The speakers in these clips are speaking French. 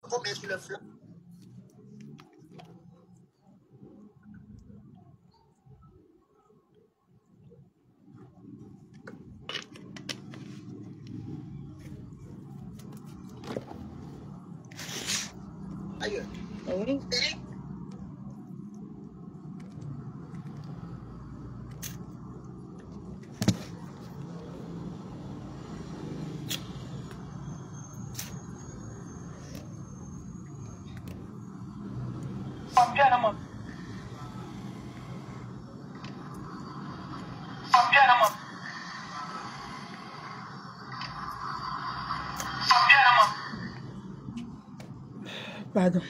faut mettre sur le flanc. Aïe. Oui. Pardon.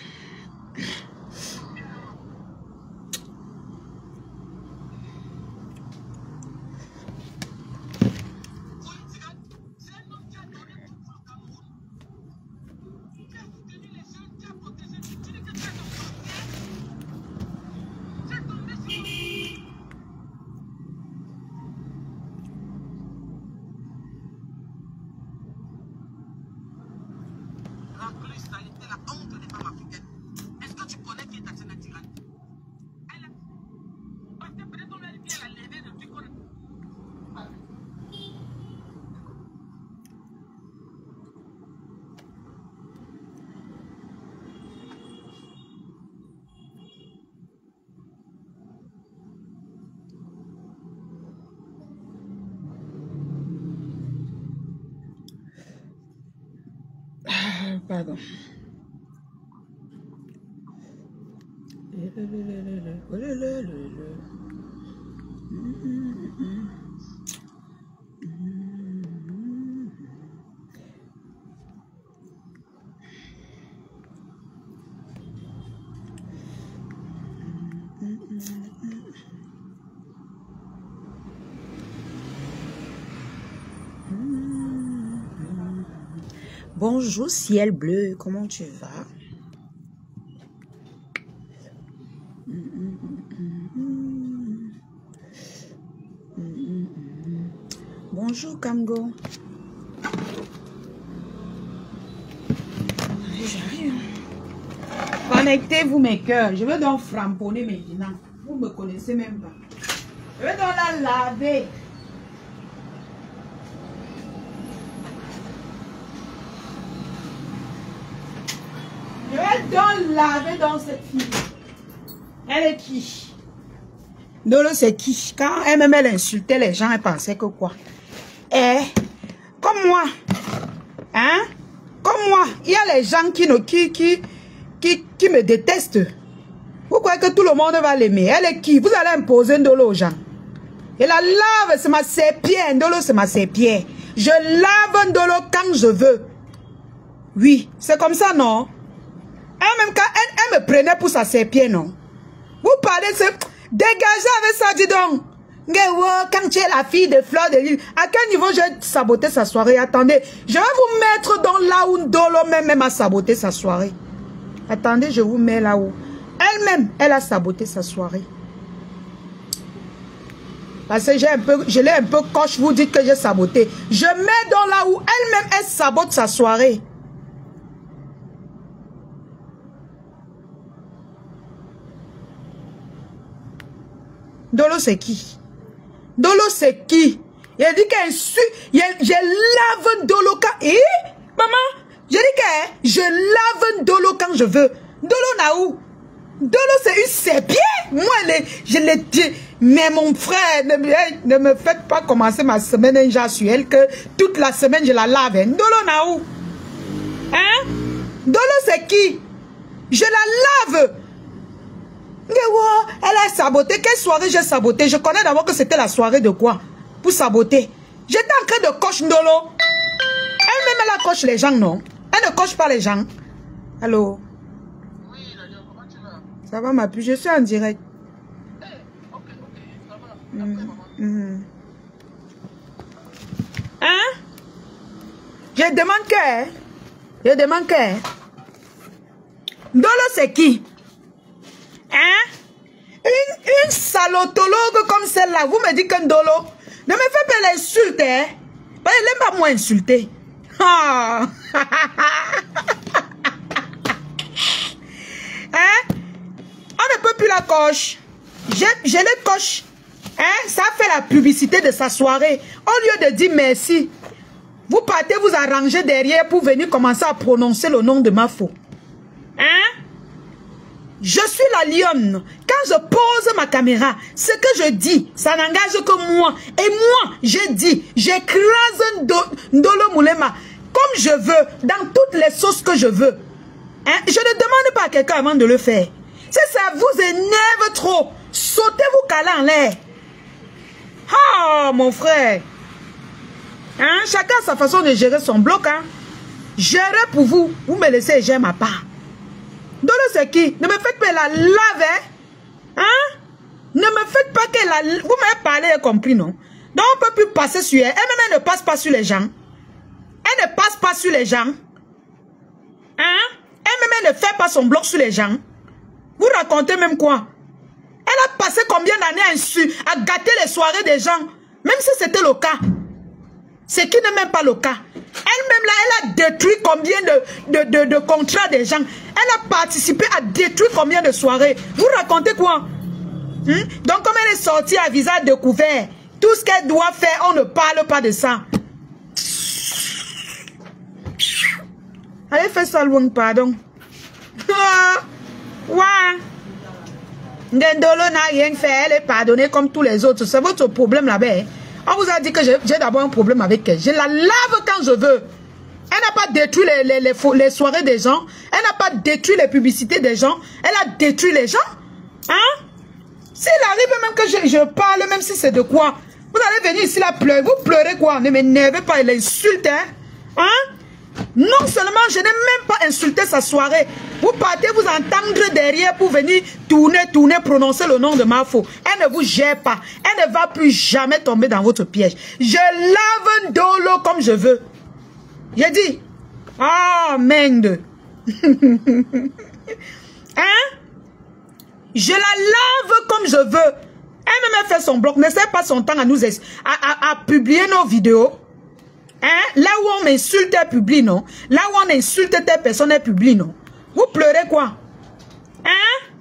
Pardon. Bonjour ciel bleu, comment tu vas? Bonjour Kamgo. J'arrive. Connectez-vous mes cœurs. Je vais donc framponner maintenant. Vous ne me connaissez même pas. Je vais donc la laver. Je vais donc laver dans cette fille. Elle est qui? Dolo c'est qui? Quand elle-même elle insultait les gens, elle pensait que quoi? Eh, comme moi. Hein? Comme moi. Il y a les gens qui me détestent. Vous croyez que tout le monde va l'aimer? Elle est qui? Vous allez imposer Ndolo aux gens. Et la lave, c'est ma serpillère. Ndolo, c'est ma serpillère. Je lave Ndolo quand je veux. Oui, c'est comme ça, non? Elle-même, quand elle me prenait pour sa serpillère, non? Vous parlez de... Dégagez avec ça, dis donc. Quand tu es la fille de Fleur de Lys, à quel niveau je vais saboter sa soirée? Attendez, je vais vous mettre dans là où Ndolo même a saboté sa soirée. Attendez, je vous mets là où. Elle-même, elle a saboté sa soirée. Parce que je l'ai un peu coche, vous dites que j'ai saboté. Je mets dans là où elle-même, elle sabote sa soirée. Ndolo, c'est qui? Ndolo, c'est qui? Il a dit qu'elle je lave Ndolo quand... Eh? Maman, j'ai dit que je lave Ndolo quand je veux. Ndolo, n'a où? Ndolo, c'est une serpillère. Moi, je l'ai dit. Mais mon frère, ne me faites pas commencer ma semaine déjà sur elle, que toute la semaine, je la lave. Ndolo, n'a où? Hein? Ndolo, c'est qui? Je la lave. Elle a saboté. Quelle soirée j'ai saboté? Je connais d'abord que c'était la soirée de quoi? Pour saboter. J'étais en train de coche Ndolo. Elle-même, elle coche les gens, non? Elle ne coche pas les gens. Allô? Oui, Nadia, comment tu vas? Ça va, ma puce? Je suis en direct. Ok, ça va. Après, maman. Hein? Je demande que... Je demande que... Ndolo, c'est qui? Hein? Une salotologue comme celle-là, vous me dites que Ndolo, ne me faites pas l'insulte, hein? Elle n'aime pas moi insulter. Ah. la coche. Je les coche. Hein? Ça fait la publicité de sa soirée. Au lieu de dire merci, vous partez vous arranger derrière pour venir commencer à prononcer le nom de Mafo. Hein? Je suis la lionne. Quand je pose ma caméra, ce que je dis, ça n'engage que moi. Et moi, je dis, j'écrase Ndolo Moulema comme je veux, dans toutes les sauces que je veux. Hein? Je ne demande pas à quelqu'un avant de le faire. Si ça vous énerve trop, sautez-vous calé en l'air. Oh, mon frère. Hein? Chacun a sa façon de gérer son bloc. Hein? Gérer pour vous. Vous me laissez gérer ma part. Ndolo c'est qui? Ne me faites pas la lave. Hein? Ne me faites pas que la... Vous m'avez parlé et compris, non? Donc on ne peut plus passer sur elle. Elle-même ne passe pas sur les gens. Elle ne passe pas sur les gens. Hein? Elle-même ne fait pas son bloc sur les gens. Vous racontez même quoi? Elle a passé combien d'années à gâter les soirées des gens? Même si c'était le cas. Ce qui n'est même pas le cas. Elle-même là, elle a détruit combien de contrats des gens. Elle a participé à détruire combien de soirées. Vous racontez quoi? Donc comme elle est sortie à visage découvert, tout ce qu'elle doit faire, on ne parle pas de ça. Allez, fais ça loin, pardon. Ouais. Ndolo n'a rien fait, elle est pardonnée comme tous les autres. C'est votre problème là-bas. On vous a dit que j'ai d'abord un problème avec elle. Je la lave quand je veux. Elle n'a pas détruit les soirées des gens. Elle n'a pas détruit les publicités des gens. Elle a détruit les gens. Hein? S'il arrive même que je parle, même si c'est de quoi, vous allez venir ici là pleurer. Vous pleurez quoi? Ne m'énervez pas, elle insulte. Hein? Non seulement je n'ai même pas insulté sa soirée. Vous partez vous entendre derrière pour venir tourner, prononcer le nom de Mafo. Elle ne vous gère pas. Elle ne va plus jamais tomber dans votre piège. Je lave Ndolo comme je veux. J'ai dit. Oh, merde. Hein? Je la lave comme je veux. Elle me fait son blog. Ne sert pas son temps à publier nos vidéos. Hein? Là où on m'insulte, elle publie, non? Là où on insulte telle personne, elle publie, non? Vous pleurez quoi? Hein?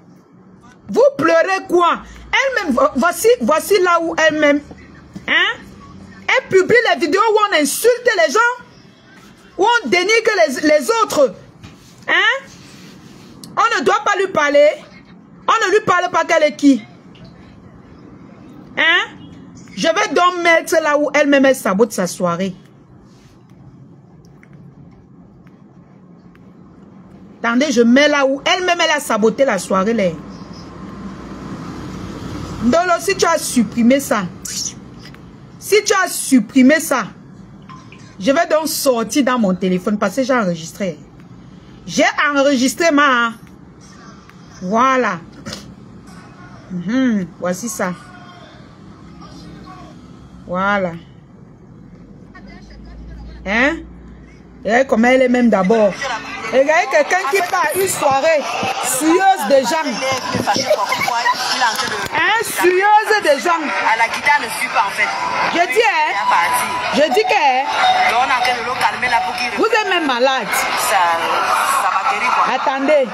Vous pleurez quoi? Elle-même, voici là où elle-même, hein? Elle publie les vidéos où on insulte les gens, où on dénigre les autres. Hein? On ne doit pas lui parler. On ne lui parle pas qu'elle est qui? Hein? Je vais donc mettre là où elle-même elle sabote sa soirée. Attendez, je mets là où elle-même elle a saboté la soirée. Là. Ndolo, si tu as supprimé ça, je vais donc sortir dans mon téléphone parce que j'ai enregistré. J'ai enregistré ma... Voilà. Voici ça. Voilà. Hein? Et comme elle est même d'abord. Regardez quelqu'un qui part une soirée suyeuse de gens. Hein? Suyeuse de gens. À la guitare ne suit pas en fait. Je dis que vous êtes même malade. Ça va terrible quoi. Attendez.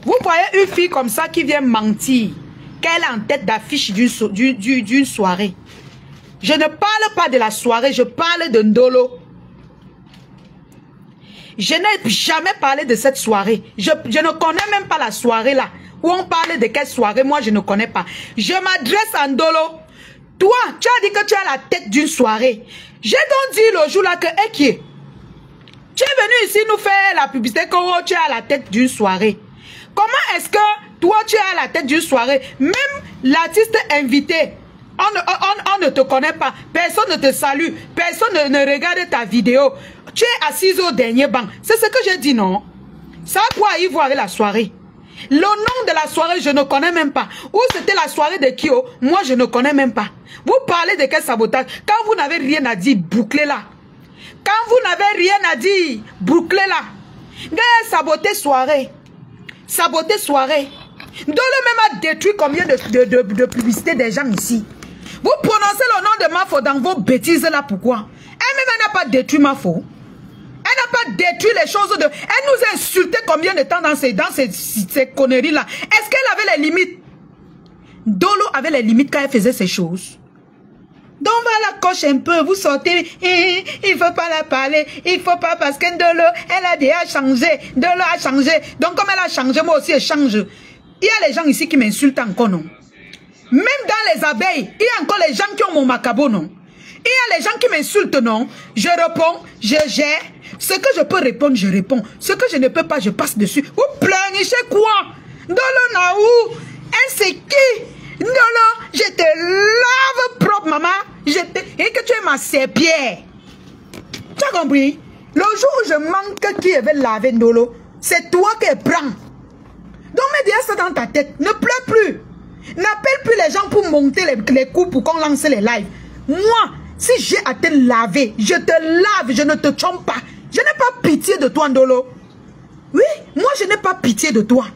Vous voyez une fille comme ça qui vient mentir. Qu'elle est en tête d'affiche d'une soirée. Je ne parle pas de la soirée, je parle de Ndolo. Je n'ai jamais parlé de cette soirée. Je ne connais même pas la soirée là. Où on parle de quelle soirée, moi je ne connais pas. Je m'adresse à Ndolo. Toi, tu as dit que tu as la tête d'une soirée. J'ai donc dit le jour là que, tu es venu ici nous faire la publicité que tu as la tête d'une soirée. Comment est-ce que toi tu as la tête d'une soirée? Même l'artiste invité, on ne te connaît pas. Personne ne te salue. Personne ne regarde ta vidéo. Tu es assise au dernier banc. C'est ce que j'ai dit, non? Ça a quoi à y voir avec la soirée? Le nom de la soirée, je ne connais même pas. Où c'était la soirée de Kyo? Moi, je ne connais même pas. Vous parlez de quel sabotage? Quand vous n'avez rien à dire, bouclez-la. Quand vous n'avez rien à dire, bouclez-la. Saboter soirée. Saboter soirée. Ndolo même a détruit combien de publicités des gens ici. Vous prononcez le nom de Mafo dans vos bêtises là, pourquoi? Elle-même n'a pas détruit Mafo. Elle n'a pas détruit les choses de... Elle nous a insulté combien de temps dans ces conneries là? Est-ce qu'elle avait les limites? Dolo avait les limites quand elle faisait ces choses. Donc on va la coche un peu, vous sortez, il faut pas la parler, il faut pas parce que Dolo, elle a déjà changé, Dolo a changé. Donc comme elle a changé, moi aussi je change. Il y a les gens ici qui m'insultent encore, non? Même dans les abeilles, il y a encore les gens qui ont mon macabo, non? Il y a les gens qui m'insultent, non? Je réponds, je gère. Ce que je peux répondre, je réponds. Ce que je ne peux pas, je passe dessus. Vous pleurnichez quoi? Dolo Naou, elle c'est qui? Dolo, je te lave propre, maman. Et que tu es ma serpillère. Tu as compris? Le jour où je manque qui avait lavé Dolo, c'est toi qui prends. Donc, mets déjà ça dans ta tête. Ne pleure plus. N'appelle plus les gens pour monter les coups pour qu'on lance les lives. Moi, si j'ai à te laver, je te lave, je ne te trompe pas. Je n'ai pas pitié de toi, Ndolo. Oui, moi, je n'ai pas pitié de toi.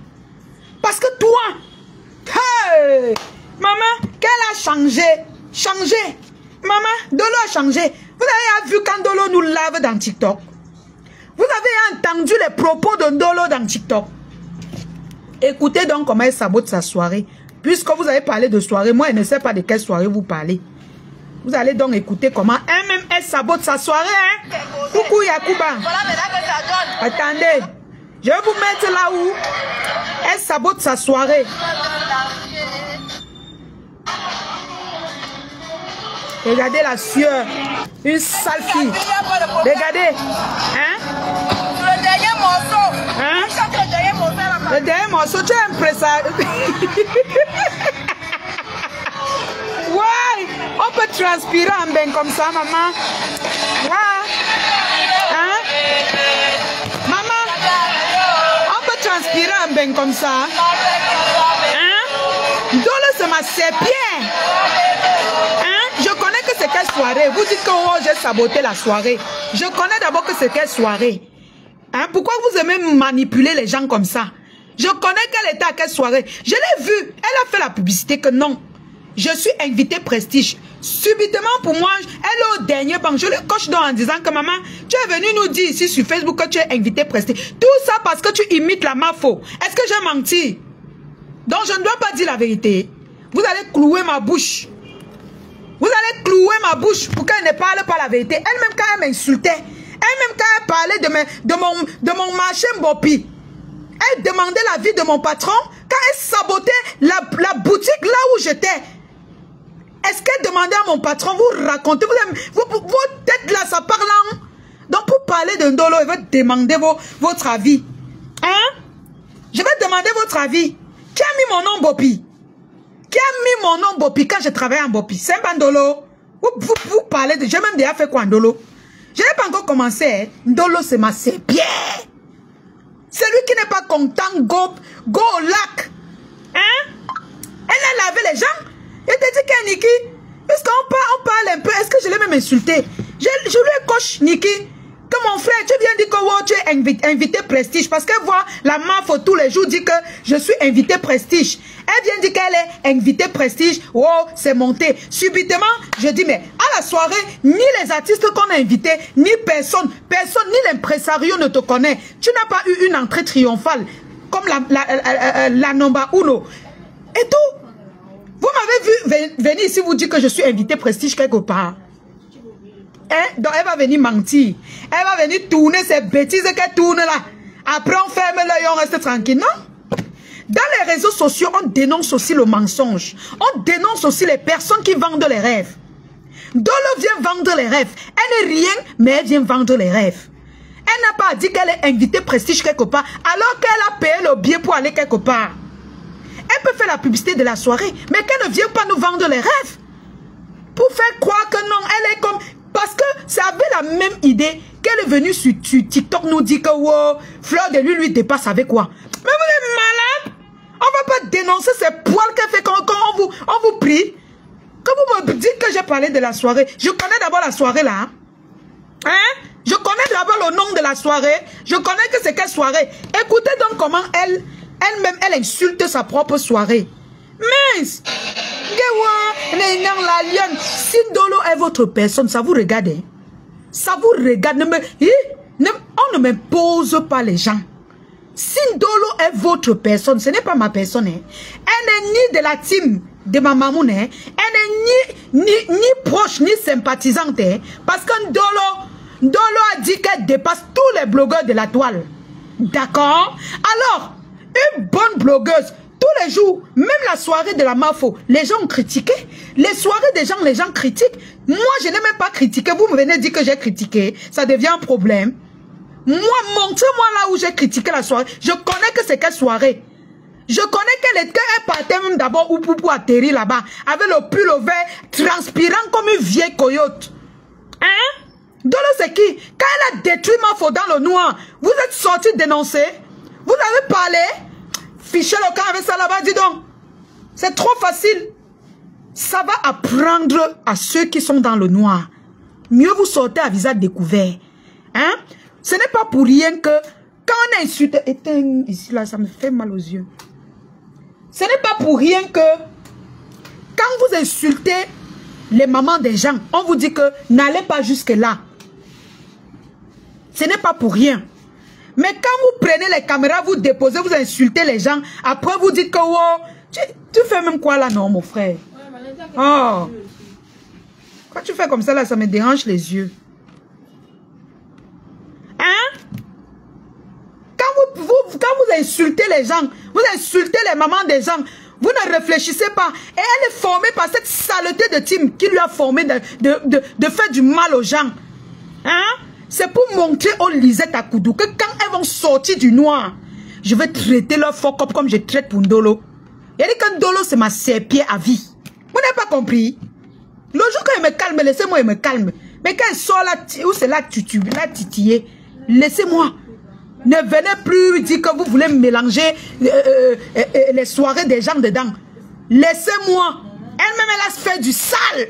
Parce que toi, hey, maman, qu'elle a changé. Changé. Maman, Dolo a changé. Vous avez vu quand Dolo nous lave dans TikTok? Vous avez entendu les propos de Dolo dans TikTok? Écoutez donc comment elle sabote sa soirée. Puisque vous avez parlé de soirée, moi, je ne sais pas de quelle soirée vous parlez. Vous allez donc écouter comment elle-même, elle sabote sa soirée. Hein? Coucou Yacouba. Attendez. Je vais vous mettre là où elle sabote sa soirée. Regardez la sueur. Une sale fille. Regardez. Hein? Le dernier morceau. Hein? Le dernier morceau. Le dernier morceau, tu es impressionnant. Ouais, on peut transpirer en bain comme ça, maman. Ouais. Hein? Maman, on peut transpirer en bain comme ça. Hein? Dolo, c'est ma serpillère. Hein? Je connais que c'est quelle soirée. Vous dites que oh, j'ai saboté la soirée. Je connais d'abord que c'est quelle soirée. Hein? Pourquoi vous aimez manipuler les gens comme ça? Je connais qu'elle était à quelle soirée. Je l'ai vue. Elle a fait la publicité que non. Je suis invité prestige. Subitement pour moi, elle est au dernier banc. Je le coche donc en disant que maman, tu es venu nous dire ici sur Facebook que tu es invité prestige. Tout ça parce que tu imites la mafo. Est-ce que j'ai menti? Donc je ne dois pas dire la vérité. Vous allez clouer ma bouche. Vous allez clouer ma bouche pour qu'elle ne parle pas la vérité. Elle-même quand elle m'insultait, elle-même quand elle parlait de mon marché Mbopi, elle demandait l'avis de mon patron quand elle sabotait la boutique là où j'étais. Est-ce qu'elle demandait à mon patron, vous racontez, vos têtes là, ça parle là. Donc pour parler de Ndolo, elle va demander votre avis. Hein? Je vais demander votre avis. Qui a mis mon nom Bopi? Qui a mis mon nom Bopi quand je travaillais en Bopi? C'est un Ndolo. Vous parlez de... J'ai même déjà fait quoi Ndolo? Je n'ai pas encore commencé. Hein? Ndolo, c'est ma serpillère. Celui qui n'est pas content, go au lac. Hein? Elle a lavé les gens. Elle te dit qu'elle Niki. Est-ce qu'on parle un peu? Est-ce que je l'ai même insulté? Je lui ai coche Niki. Que mon frère, tu viens dire que wow, tu es invité prestige. Parce qu'elle voit la mafo tous les jours dit que je suis invité prestige. Elle vient dire qu'elle est invitée prestige. Wow, c'est monté. Subitement, je dis mais à la soirée, ni les artistes qu'on a invités, ni personne, ni l'impresario ne te connaît. Tu n'as pas eu une entrée triomphale comme la Nomba Uno. Et tout. Vous m'avez vu venir ici vous dire que je suis invité prestige quelque part. Hein? Donc elle va venir mentir. Elle va venir tourner ces bêtises qu'elle tourne là. Après on ferme l'œil et on reste tranquille. Non? Dans les réseaux sociaux, on dénonce aussi le mensonge. On dénonce aussi les personnes qui vendent les rêves. Dolo vient vendre les rêves. Elle n'est rien, mais elle vient vendre les rêves. Elle n'a pas dit qu'elle est invitée prestige quelque part, alors qu'elle a payé le billet pour aller quelque part. Elle peut faire la publicité de la soirée, mais qu'elle ne vient pas nous vendre les rêves. Pour faire croire que non, elle est comme... Parce que ça avait la même idée qu'elle est venue sur TikTok nous dit que wow, Fleur de lui dépasse avec quoi. Mais vous êtes malade. On va pas dénoncer ces poils qu'elle fait quand on vous prie. Quand vous me dites que j'ai parlé de la soirée, je connais d'abord la soirée là. Hein? Je connais d'abord le nom de la soirée. Je connais que c'est quelle soirée. Écoutez donc comment elle-même, elle insulte sa propre soirée. Mince! La lionne. Si Dolo est votre personne, ça vous regarde. Hein? Ça vous regarde. On ne m'impose pas les gens. Si Dolo est votre personne, ce n'est pas ma personne. Hein? Elle n'est ni de la team de ma mamoune, hein, elle n'est ni proche ni sympathisante. Hein, parce que Ndolo a dit qu'elle dépasse tous les blogueurs de la toile. D'accord? Alors, une bonne blogueuse, tous les jours, même la soirée de la Mafo, les gens ont critiqué. Les soirées des gens, les gens critiquent. Moi, je n'ai même pas critiqué. Vous me venez dire que j'ai critiqué. Ça devient un problème. Moi, montrez-moi là où j'ai critiqué la soirée. Je connais que c'est quelle soirée. Je connais qu'elle partait même d'abord où Poupou atterrit là-bas, avec le pull au vert, transpirant comme une vieille coyote. Hein? Dolo c'est qui? Quand elle a détruit Mafo dans le noir, vous êtes sorti dénoncer? Vous avez parlé? Fichez le camp avec ça là-bas, dis donc. C'est trop facile. Ça va apprendre à ceux qui sont dans le noir. Mieux vous sortez à visage découvert. Hein? Ce n'est pas pour rien que quand on insulte... Éteins ici là, ça me fait mal aux yeux. Ce n'est pas pour rien que quand vous insultez les mamans des gens, on vous dit que n'allez pas jusque là. Ce n'est pas pour rien. Mais quand vous prenez les caméras, vous déposez, vous insultez les gens, après vous dites que oh, tu fais même quoi là, non, mon frère? Oh. Quand tu fais comme ça là, ça me dérange les yeux. Hein? Quand vous insultez les gens, vous insultez les mamans des gens, vous ne réfléchissez pas. Et elle est formée par cette saleté de Tim qui lui a formé de faire du mal aux gens. Hein? C'est pour montrer aux Lisette à Koudou que quand elles vont sortir du noir, je vais traiter leur fuck up comme je traite pour Ndolo. Il dit que Ndolo c'est ma serpier à vie. Vous n'avez pas compris? Le jour quand il me calme, laissez-moi, il me calme. Mais quand il sort là, où c'est là titiller, laissez-moi. Ne venez plus dire que vous voulez mélanger les soirées des gens dedans. Laissez-moi. Elle-même, elle a fait du sale.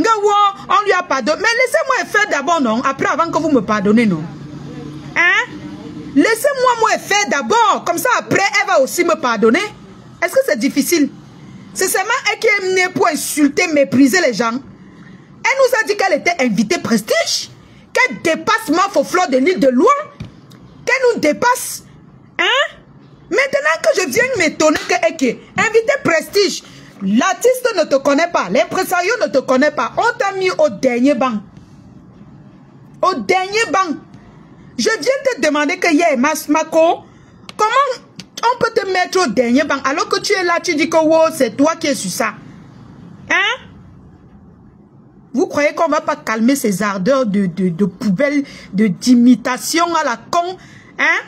On lui a pardonné. Mais laissez-moi faire d'abord, non? Après, avant que vous me pardonnez, non? Hein? Laissez-moi moi faire d'abord. Comme ça, après, elle va aussi me pardonner. Est-ce que c'est difficile? C'est seulement elle qui est née pour insulter, mépriser les gens. Elle nous a dit qu'elle était invitée prestige. Qu'elle dépasse Mafo Fleur de l'île de Loire. Qu'elle nous dépasse. Hein? Maintenant que je viens m'étonner qu'elle est invitée prestige. L'artiste ne te connaît pas. L'impresario ne te connaît pas. On t'a mis au dernier banc. Au dernier banc. Je viens te demander que hier, Mako, comment on peut te mettre au dernier banc alors que tu es là, tu dis que wow, c'est toi qui es sur ça. Hein? Vous croyez qu'on ne va pas calmer ces ardeurs de poubelle, d'imitation à la con? Hein?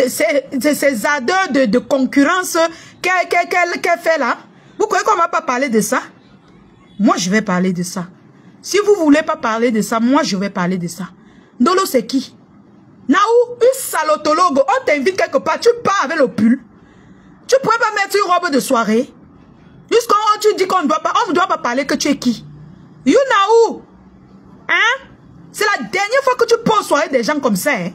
Ces ardeurs de concurrence qu'elle fait là? Vous croyez qu'on ne va pas parler de ça? Moi, je vais parler de ça. Si vous ne voulez pas parler de ça, moi, je vais parler de ça. Ndolo, c'est qui? Naou, une salotologue, on t'invite quelque part, tu pars avec le pull. Tu ne pourrais pas mettre une robe de soirée. Jusqu'à tu dis qu'on ne doit pas parler que tu es qui? You Naou? Hein? C'est la dernière fois que tu poses soirée des gens comme ça. Hein?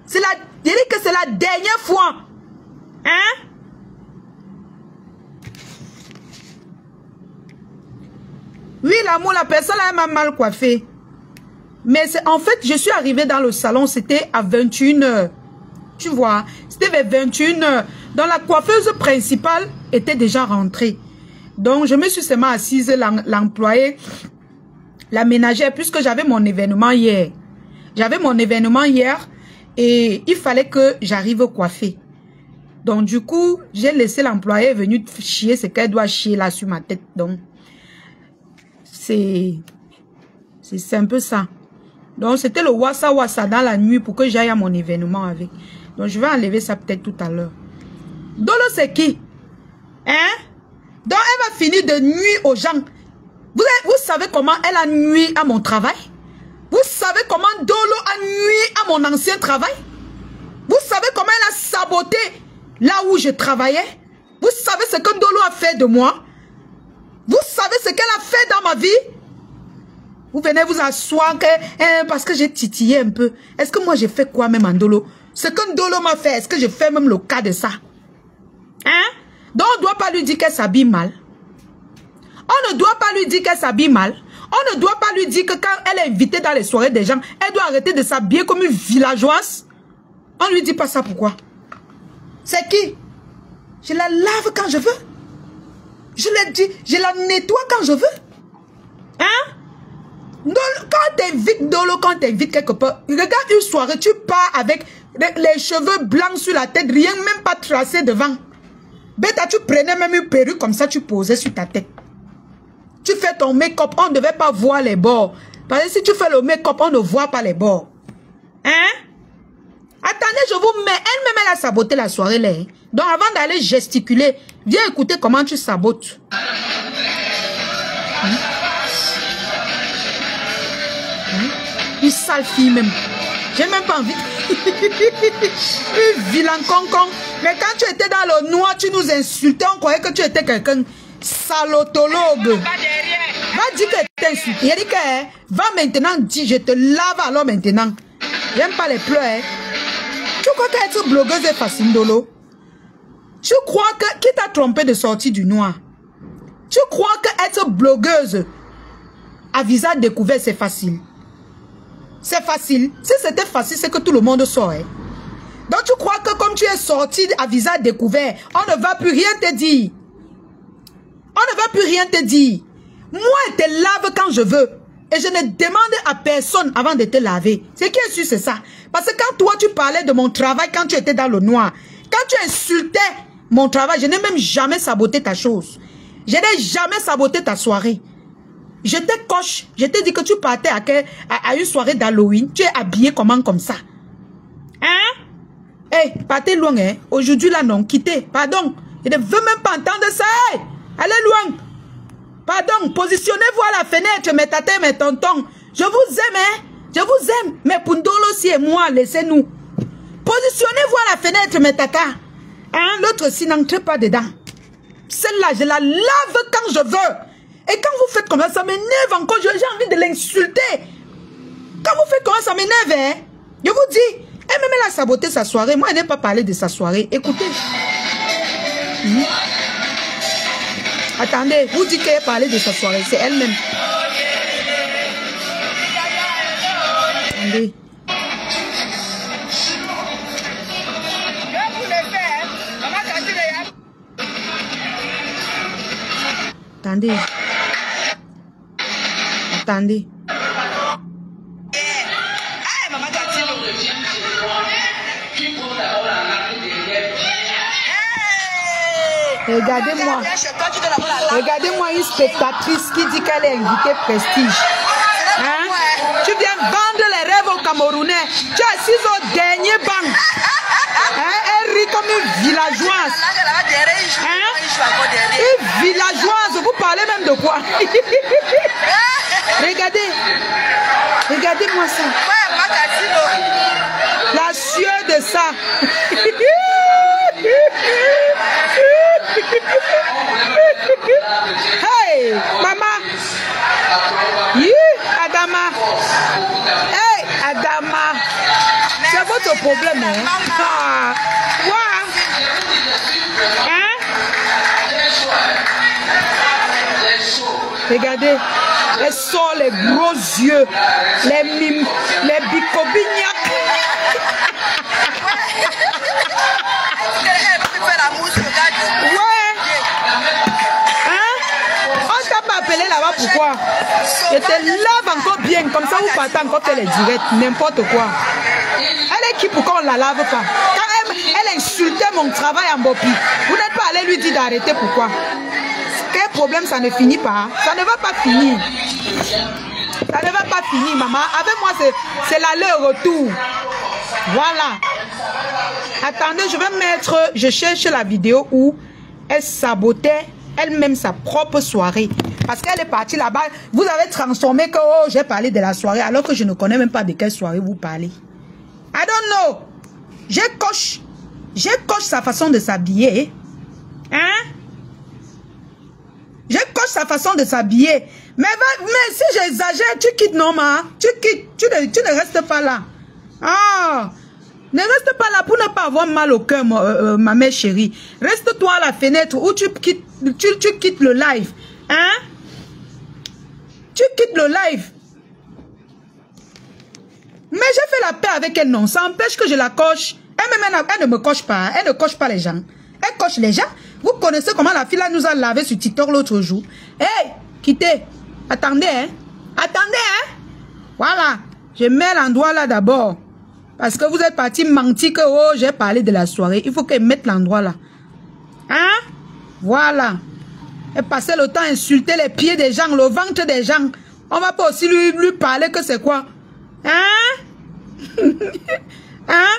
Je dis que c'est la dernière fois. Hein? Oui, l'amour, la personne elle m'a mal coiffée. Mais en fait, je suis arrivée dans le salon, c'était à 21h. Tu vois, c'était vers 21h. Donc la coiffeuse principale était déjà rentrée. Donc je me suis seulement assise, l'employé, la ménagère, puisque j'avais mon événement hier. J'avais mon événement hier et il fallait que j'arrive coiffée. Donc du coup, j'ai laissé l'employé venir chier ce qu'elle doit chier là sur ma tête. Donc c'est un peu ça. Donc c'était le wassa dans la nuit pour que j'aille à mon événement avec. Donc je vais enlever ça peut-être tout à l'heure. Dolo c'est qui? Hein? Donc elle va finir de nuire aux gens. Vous savez comment elle a nuit à mon travail? Vous savez comment Dolo a nuit à mon ancien travail? Vous savez comment elle a saboté là où je travaillais? Vous savez ce que Dolo a fait de moi? Vous savez ce qu'elle a fait dans ma vie? Vous venez vous asseoir parce que j'ai titillé un peu. Est-ce que moi j'ai fait quoi même en Dolo? Ce que Dolo m'a fait, est-ce que je fais même le cas de ça? Hein? Donc on ne doit pas lui dire qu'elle s'habille mal. On ne doit pas lui dire qu'elle s'habille mal. On ne doit pas lui dire que quand elle est invitée dans les soirées des gens, elle doit arrêter de s'habiller comme une villageoise. On ne lui dit pas ça, pourquoi? C'est qui? Je la lave quand je veux. Je l'ai dit, je la nettoie quand je veux. Hein? Quand t'invites Dolo, quand t'invites quelque part, regarde une soirée, tu pars avec les cheveux blancs sur la tête, rien même pas tracé devant. Bêta, tu prenais même une perruque comme ça, tu posais sur ta tête. Tu fais ton make-up, on ne devait pas voir les bords. Parce que si tu fais le make-up, on ne voit pas les bords. Hein? Attendez, je vous mets. Elle-même, elle a saboté la soirée là. Donc avant d'aller gesticuler, viens écouter comment tu sabotes. Une sale fille même. J'ai même pas envie. Une vilain concon. Mais quand tu étais dans le noir, tu nous insultais. On croyait que tu étais quelqu'un salotologue. Va dire que tu t'es insulté. Il dit que va maintenant dire, je te lave alors maintenant. J'aime pas les pleurs. Hein. Tu crois qu'être blogueuse est facile, Dolo? Tu crois que qui t'a trompé de sortir du noir? Tu crois qu'être blogueuse à visage découvert, c'est facile? C'est facile. Si c'était facile, c'est que tout le monde saurait. Donc tu crois que comme tu es sorti à visage découvert, on ne va plus rien te dire. On ne va plus rien te dire. Moi, je te lave quand je veux. Et je ne demande à personne avant de te laver. Ce qui est sûr, c'est ça. Parce que quand toi, tu parlais de mon travail, quand tu étais dans le noir, quand tu insultais mon travail, je n'ai même jamais saboté ta chose. Je n'ai jamais saboté ta soirée. Je te coche. Je te dis que tu partais à une soirée d'Halloween. Tu es habillé comment comme ça? Hein? Hey, partez loin, hein? Aujourd'hui, là, non. Quittez. Pardon. Je ne veux même pas entendre ça. Hey, allez loin. Pardon. Positionnez-vous à la fenêtre, mes tatas, mes tontons. Je vous aime, hein? Je vous aime. Mais Pundolo aussi et moi, laissez-nous. Positionnez-vous à la fenêtre, mes tatas. Hein? L'autre, si n'entrez pas dedans. Celle-là, je la lave quand je veux. Et quand vous faites comme ça m'énerve encore. J'ai envie de l'insulter. Quand vous faites comme ça m'énerve, hein? Je vous dis, elle-même, elle a saboté sa soirée. Moi, elle n'a pas parlé de sa soirée. Écoutez. Attendez, vous dites qu'elle a parlé de sa soirée. C'est elle-même. Attendez. Attendez. Attendez. Regardez-moi. Regardez-moi une spectatrice qui dit qu'elle est invitée prestige. Hein? Tu viens vendre les rêves aux Camerounais. Tu es assise au dernier banc. Hein? Elle rit comme une villageoise. Hein? Une villageoise. Vous parlez même de quoi? Regardez. Regardez-moi ça. La sueur de ça. Hey, maman. Adama. Hey, Adama. C'est votre problème, hein? Ah. Hein? Regardez. Elle sort les gros yeux, les mimes, les bicobignacs. Ouais. Hein? On t'a pas appelé là-bas pourquoi? Je te lave encore bien, comme ça vous partez encore faire les directs, n'importe quoi. Elle est qui pour qu'on la lave pas? Quand elle insultait mon travail en Bopi, vous n'êtes pas allé lui dire d'arrêter pourquoi? Quel problème, ça ne finit pas? Ça ne va pas finir. Ça ne va pas finir, maman. Avec moi, c'est l'aller-retour. Voilà. Attendez, je vais mettre... Je cherche la vidéo où elle sabotait elle-même sa propre soirée. Parce qu'elle est partie là-bas. Vous avez transformé que oh, j'ai parlé de la soirée alors que je ne connais même pas de quelle soirée vous parlez. I don't know. J'ai coche sa façon de s'habiller. Hein? Je coche sa façon de s'habiller. Mais si j'exagère, tu quittes, non, ma. Tu quittes. Tu ne restes pas là. Ah. Ne reste pas là pour ne pas avoir mal au cœur, ma mère chérie. Reste-toi à la fenêtre où tu quittes le live. Hein? Tu quittes le live. Mais j'ai fait la paix avec elle, non. Ça empêche que je la coche. Elle ne me coche pas. Elle ne coche pas les gens. Elle coche les gens. Vous connaissez comment la fille là nous a lavé sur TikTok l'autre jour. Hey, quittez. Attendez, hein. Attendez, hein. Voilà. Je mets l'endroit là d'abord. Parce que vous êtes parti mentir que oh, j'ai parlé de la soirée. Il faut qu'elle mette l'endroit là. Hein? Voilà. Et passer le temps à insulter les pieds des gens, le ventre des gens. On va pas aussi lui parler que c'est quoi? Hein? Hein?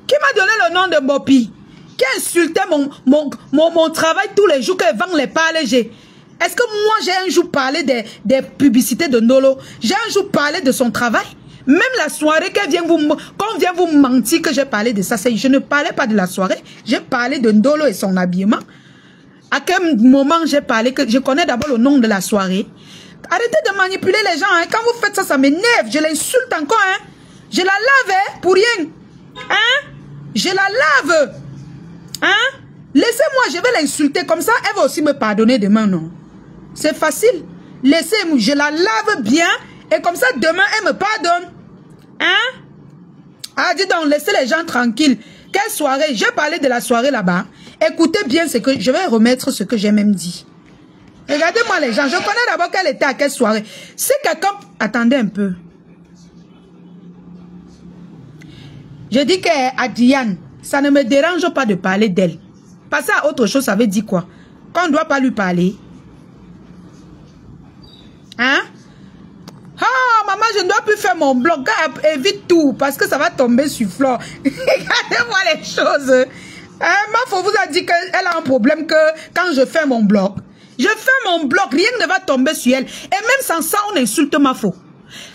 Qui m'a donné le nom de Bopi? Qui a insulté mon travail tous les jours que vend les parlés? Est-ce que moi j'ai un jour parlé des publicités de Ndolo? J'ai un jour parlé de son travail? Même la soirée qu'on vient vous mentir que j'ai parlé de ça, je ne parlais pas de la soirée, j'ai parlé de Ndolo et son habillement. À quel moment j'ai parlé que je connais d'abord le nom de la soirée? Arrêtez de manipuler les gens, hein. Quand vous faites ça, ça m'énerve, je l'insulte encore, hein. Je la lave, hein, pour rien. Hein? Je la lave. Hein? Laissez-moi, je vais l'insulter comme ça, elle va aussi me pardonner demain, non? C'est facile. Laissez-moi, je la lave bien et comme ça, demain, elle me pardonne. Hein? Ah, dis donc, laissez les gens tranquilles. Quelle soirée? J'ai parlé de la soirée là-bas. Écoutez bien ce que je vais remettre ce que j'ai même dit. Regardez-moi les gens. Je connais d'abord qu'elle était à quelle soirée. Si quelqu'un... Attendez un peu. Je dis qu'à Diane, ça ne me dérange pas de parler d'elle. Passer à autre chose, ça veut dire quoi? Qu'on ne doit pas lui parler. Hein? Oh, maman, je ne dois plus faire mon blog. Évite tout, parce que ça va tomber sur Flore. Regardez-moi les choses. Mafo vous a dit qu'elle a un problème que quand je fais mon blog, je fais mon blog, rien ne va tomber sur elle. Et même sans ça, on insulte Mafo.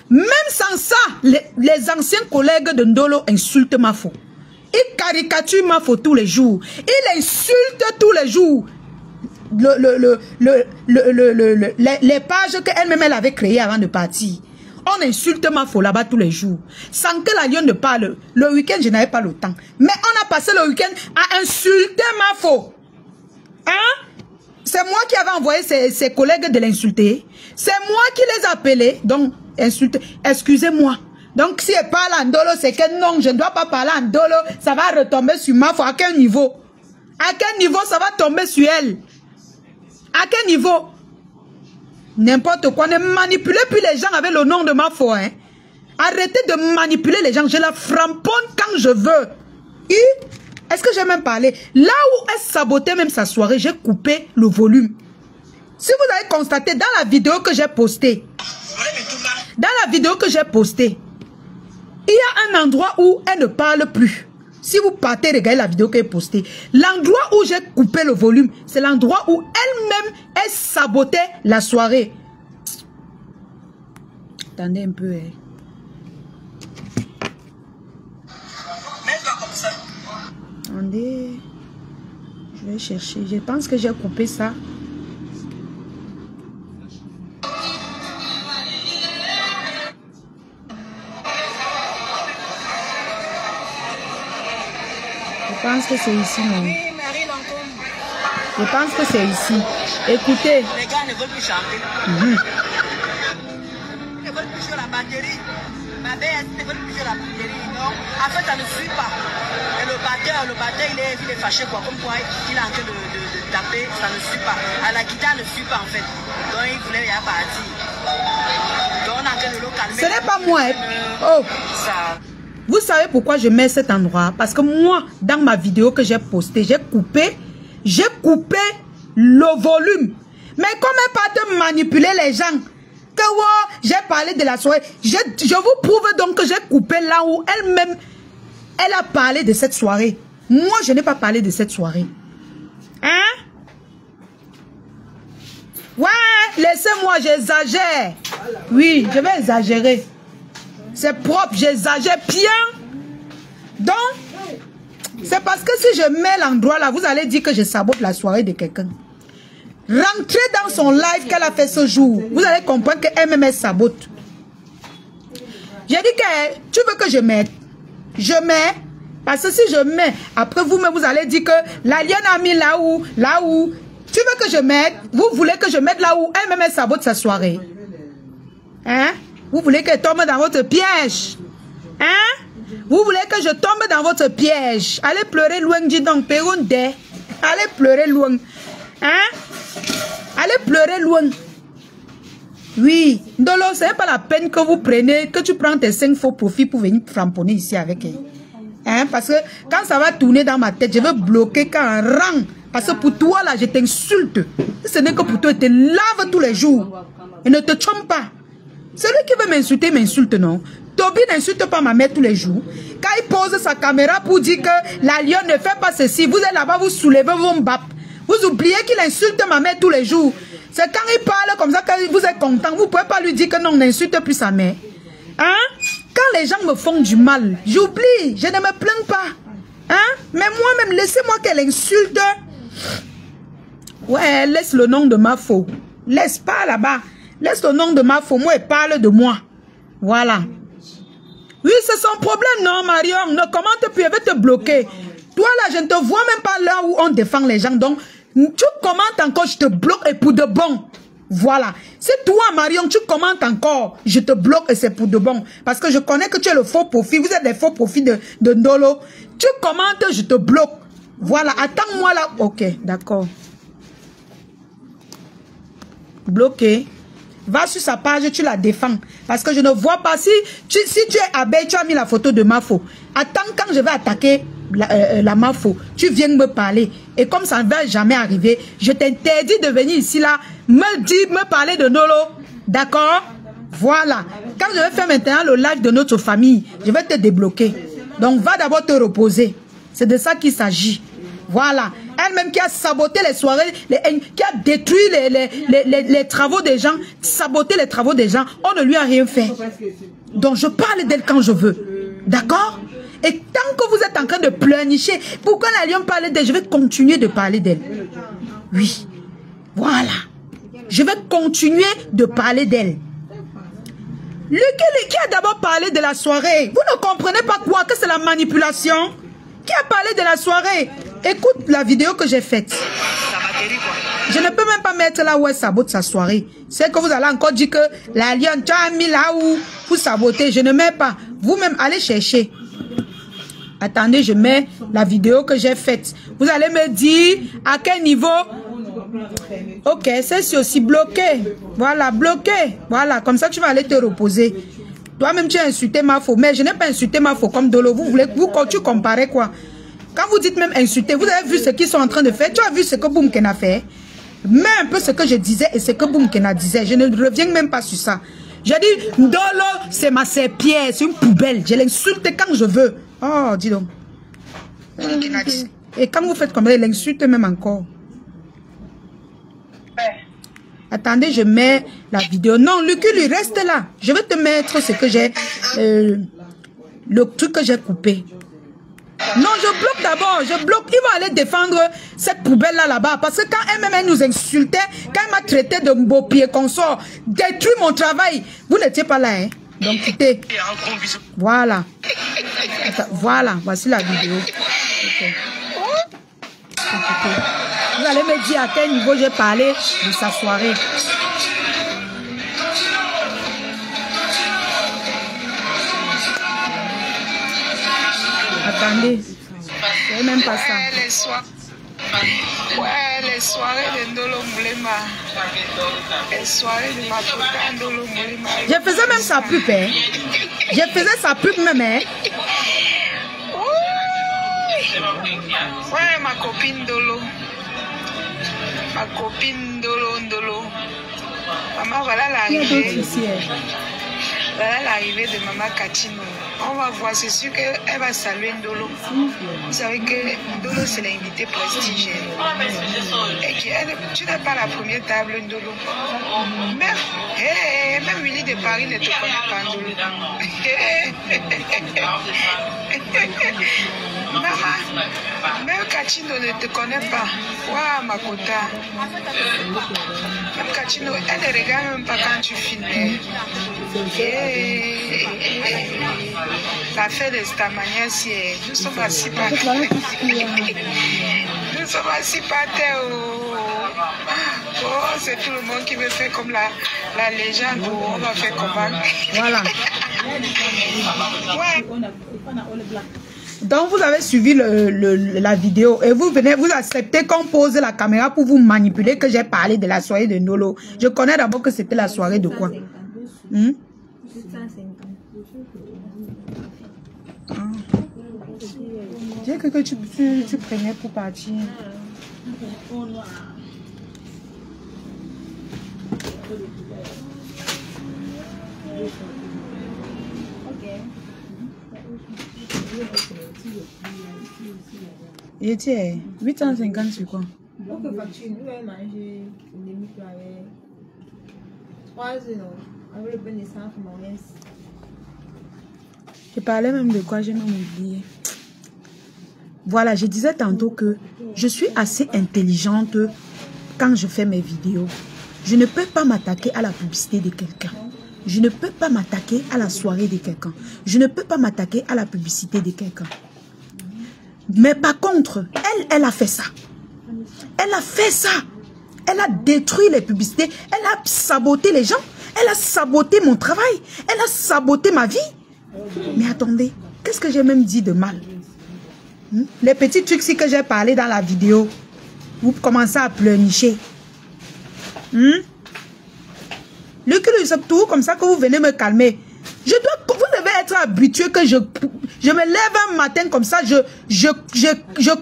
Même sans ça, les anciens collègues de Ndolo insultent Mafo. Ils caricaturent Mafo tous les jours. Ils insultent tous les jours. Les pages qu'elle-même elle avait créées avant de partir. On insulte Mafo là-bas tous les jours. Sans que la lionne ne parle. Le week-end, je n'avais pas le temps. Mais on a passé le week-end à insulter Mafo. Hein? C'est moi qui avais envoyé ses collègues de l'insulter. C'est moi qui les appelais. Donc, insulte. Excusez-moi. Donc, si elle parle en Ndolo, c'est que non, je ne dois pas parler en Ndolo. Ça va retomber sur Mafo. À quel niveau? À quel niveau ça va tomber sur elle? À quel niveau? N'importe quoi. Ne manipulez plus les gens avec le nom de Mafo. Hein? Arrêtez de manipuler les gens. Je la framponne quand je veux. Est-ce que j'ai même parlé? Là où elle sabotait même sa soirée, j'ai coupé le volume. Si vous avez constaté dans la vidéo que j'ai postée, il y a un endroit où elle ne parle plus. Si vous partez regarder la vidéo qu'elle a postée, l'endroit où j'ai coupé le volume, c'est l'endroit où elle-même, elle sabotait la soirée. Attendez un peu. Hein. Mets-toi comme ça. Attendez. Je vais chercher. Je pense que j'ai coupé ça. Je pense que c'est ici, non? Oui, Marie Lancôme. Je pense que c'est ici. Écoutez. Les gars ne veulent plus chanter. Ils ne veulent plus jouer la batterie. Ma belle, ils ne veulent plus jouer la batterie. Non, en fait, ça ne suit pas. Et le batteur, il est fâché, quoi. Comme quoi, il est en train de taper, ça ne suit pas. À la guitare ne suit pas, en fait. Donc, il voulait y partir. Donc, on est en train de le calmer. Ce n'est pas moi. Oh. Ça... Vous savez pourquoi je mets cet endroit? Parce que moi, dans ma vidéo que j'ai postée, j'ai coupé le volume. Mais comment pas de manipuler les gens? Que wow, j'ai parlé de la soirée. Je vous prouve donc que j'ai coupé là où elle-même, elle a parlé de cette soirée. Moi, je n'ai pas parlé de cette soirée. Hein? Ouais, laissez-moi, j'exagère. Oui, je vais exagérer. C'est propre, j'exagère bien. Donc, c'est parce que si je mets l'endroit là, vous allez dire que je sabote la soirée de quelqu'un. Rentrez dans son live qu'elle a fait ce jour. Vous allez comprendre qu'elle-même sabote. J'ai dit que tu veux que je mette. Je mets. Parce que si je mets, après vous-même, vous allez dire que la lionne a mis là où. Tu veux que je mette. Vous voulez que je mette là où elle-même sabote sa soirée. Hein? Vous voulez que je tombe dans votre piège? Hein? Vous voulez que je tombe dans votre piège? Allez pleurer loin du donc Péroundé. Allez pleurer loin. Hein? Allez pleurer loin. Oui. Ndolo, ce n'est pas la peine que vous prenez, que tu prends tes 5 faux profits pour venir framponner ici avec elle. Hein? Parce que quand ça va tourner dans ma tête, je vais bloquer quand un rang. Parce que pour toi, là, je t'insulte. Ce n'est que pour toi, je te lave tous les jours. Et ne te trompe pas. Celui qui veut m'insulter, m'insulte, non? Toby n'insulte pas ma mère tous les jours. Quand il pose sa caméra pour dire que la lionne ne fait pas ceci, vous êtes là-bas, vous soulevez vos mbap. Vous oubliez qu'il insulte ma mère tous les jours. C'est quand il parle comme ça que vous êtes content. Vous ne pouvez pas lui dire que non, on n'insulte plus sa mère. Hein? Quand les gens me font du mal, j'oublie, je ne me plains pas. Hein? Mais moi-même, laissez-moi qu'elle insulte. Ouais, laisse le nom de ma faux. Laisse pas là-bas. Laisse le nom de ma faux. Moi, elle parle de moi. Voilà. Oui, c'est son problème, non, Marion. Ne commente plus, elle va te bloquer. Toi, là, je ne te vois même pas là où on défend les gens. Donc, tu commentes encore, je te bloque et pour de bon. Voilà. C'est toi, Marion, tu commentes encore, je te bloque et c'est pour de bon. Parce que je connais que tu es le faux profil. Vous êtes des faux profils de Ndolo. Tu commentes, je te bloque. Voilà. Attends-moi là. Ok, d'accord. Bloqué. Va sur sa page, tu la défends. Parce que je ne vois pas. Si tu es abeille, tu as mis la photo de Mafo. Attends, quand je vais attaquer la Mafo, tu viens me parler. Et comme ça ne va jamais arriver, je t'interdis de venir ici, là, me parler de Nolo. D'accord? Voilà. Quand je vais faire maintenant le live de notre famille, je vais te débloquer. Donc, va d'abord te reposer. C'est de ça qu'il s'agit. Voilà. Elle-même qui a saboté les soirées, qui a détruit les travaux des gens, saboté les travaux des gens, on ne lui a rien fait. Donc je parle d'elle quand je veux. D'accord? Et tant que vous êtes en train de pleurnicher, pourquoi la Lyon parle d'elle? Je vais continuer de parler d'elle. Oui. Voilà. Je vais continuer de parler d'elle. Lequel qui a d'abord parlé de la soirée? Vous ne comprenez pas quoi? Que c'est la manipulation? Qui a parlé de la soirée? Écoute la vidéo que j'ai faite. Je ne peux même pas mettre là où elle sabote sa soirée. C'est que vous allez encore dire que la lionne, tu as mis là où vous sabotez. Je ne mets pas. Vous-même, allez chercher. Attendez, je mets la vidéo que j'ai faite. Vous allez me dire à quel niveau. Ok, c'est aussi bloqué. Voilà, bloqué. Voilà, comme ça tu vas aller te reposer. Toi-même, tu as insulté ma faux. Mais je n'ai pas insulté ma faux comme Dolo. Tu comparais quoi? Quand vous dites même insulter, vous avez vu ce qu'ils sont en train de faire. Tu as vu ce que Boumken a fait. Mets un peu ce que je disais et ce que Boumken disait. Je ne reviens même pas sur ça. J'ai dit, Ndolo, c'est ma serpillère, c'est une poubelle. Je l'insulte quand je veux. Oh, dis donc. Et quand vous faites comme ça, il l'insulte même encore. Attendez, je mets la vidéo. Non, Lucule, reste là. Je vais te mettre ce que j'ai... le truc que j'ai coupé. Non, je bloque d'abord, je bloque. Ils vont aller défendre cette poubelle-là là-bas. Parce que quand elle-même nous insultait, quand elle m'a traité de beau pied consort, détruit mon travail, vous n'étiez pas là, hein. Donc, quittez. Voilà. Attends, voilà, voici la vidéo. Okay. Vous allez me dire à quel niveau j'ai parlé de sa soirée. Attendez, c'est même pas ça. Les soirées de Ndolo Moulema. Les soirées de Makota Ndolo Moulema. Je faisais même sa pub, hein. Je faisais sa pub même, hein. Ouais, ma copine Ndolo. Ma copine Ndolo. Maman, voilà l'arrivée. Voilà l'arrivée de Maman Katino. On va voir, c'est sûr qu'elle va saluer Ndolo. Vous savez que Ndolo, c'est l'invité prestige. Et que tu n'es pas la première table, Ndolo. Même Willy de Paris ne te connaît pas, Ndolo. Maman, même Katino ne te connaît pas. Waouh, Makota. Même Katino, elle ne regarde même pas quand tu filmes. La fête de Stamania, nous sommes assis par terre. Nous sommes assis par terre. Oh, c'est tout le monde qui veut faire comme la légende. On va faire comment? Voilà. Ouais. Donc, vous avez suivi la vidéo et vous venez, vous acceptez qu'on pose la caméra pour vous manipuler que j'ai parlé de la soirée de Nolo. Je connais d'abord que c'était la soirée de quoi? J'ai cru que tu prenais pour partir. Il était 850 sur quoi? Je parlais même de quoi, j'ai même oublié. Voilà, je disais tantôt que je suis assez intelligente quand je fais mes vidéos. Je ne peux pas m'attaquer à la publicité de quelqu'un. Je ne peux pas m'attaquer à la soirée de quelqu'un. Je ne peux pas m'attaquer à la publicité de quelqu'un. Mais par contre, elle a fait ça. Elle a fait ça. Elle a détruit les publicités. Elle a saboté les gens. Elle a saboté mon travail. Elle a saboté ma vie. Mais attendez, qu'est-ce que j'ai même dit de mal? Les petits trucs que j'ai parlé dans la vidéo, vous commencez à pleurnicher. Le cul, c'est tout comme ça que vous venez me calmer. Vous devez être habitué que je me lève un matin comme ça, je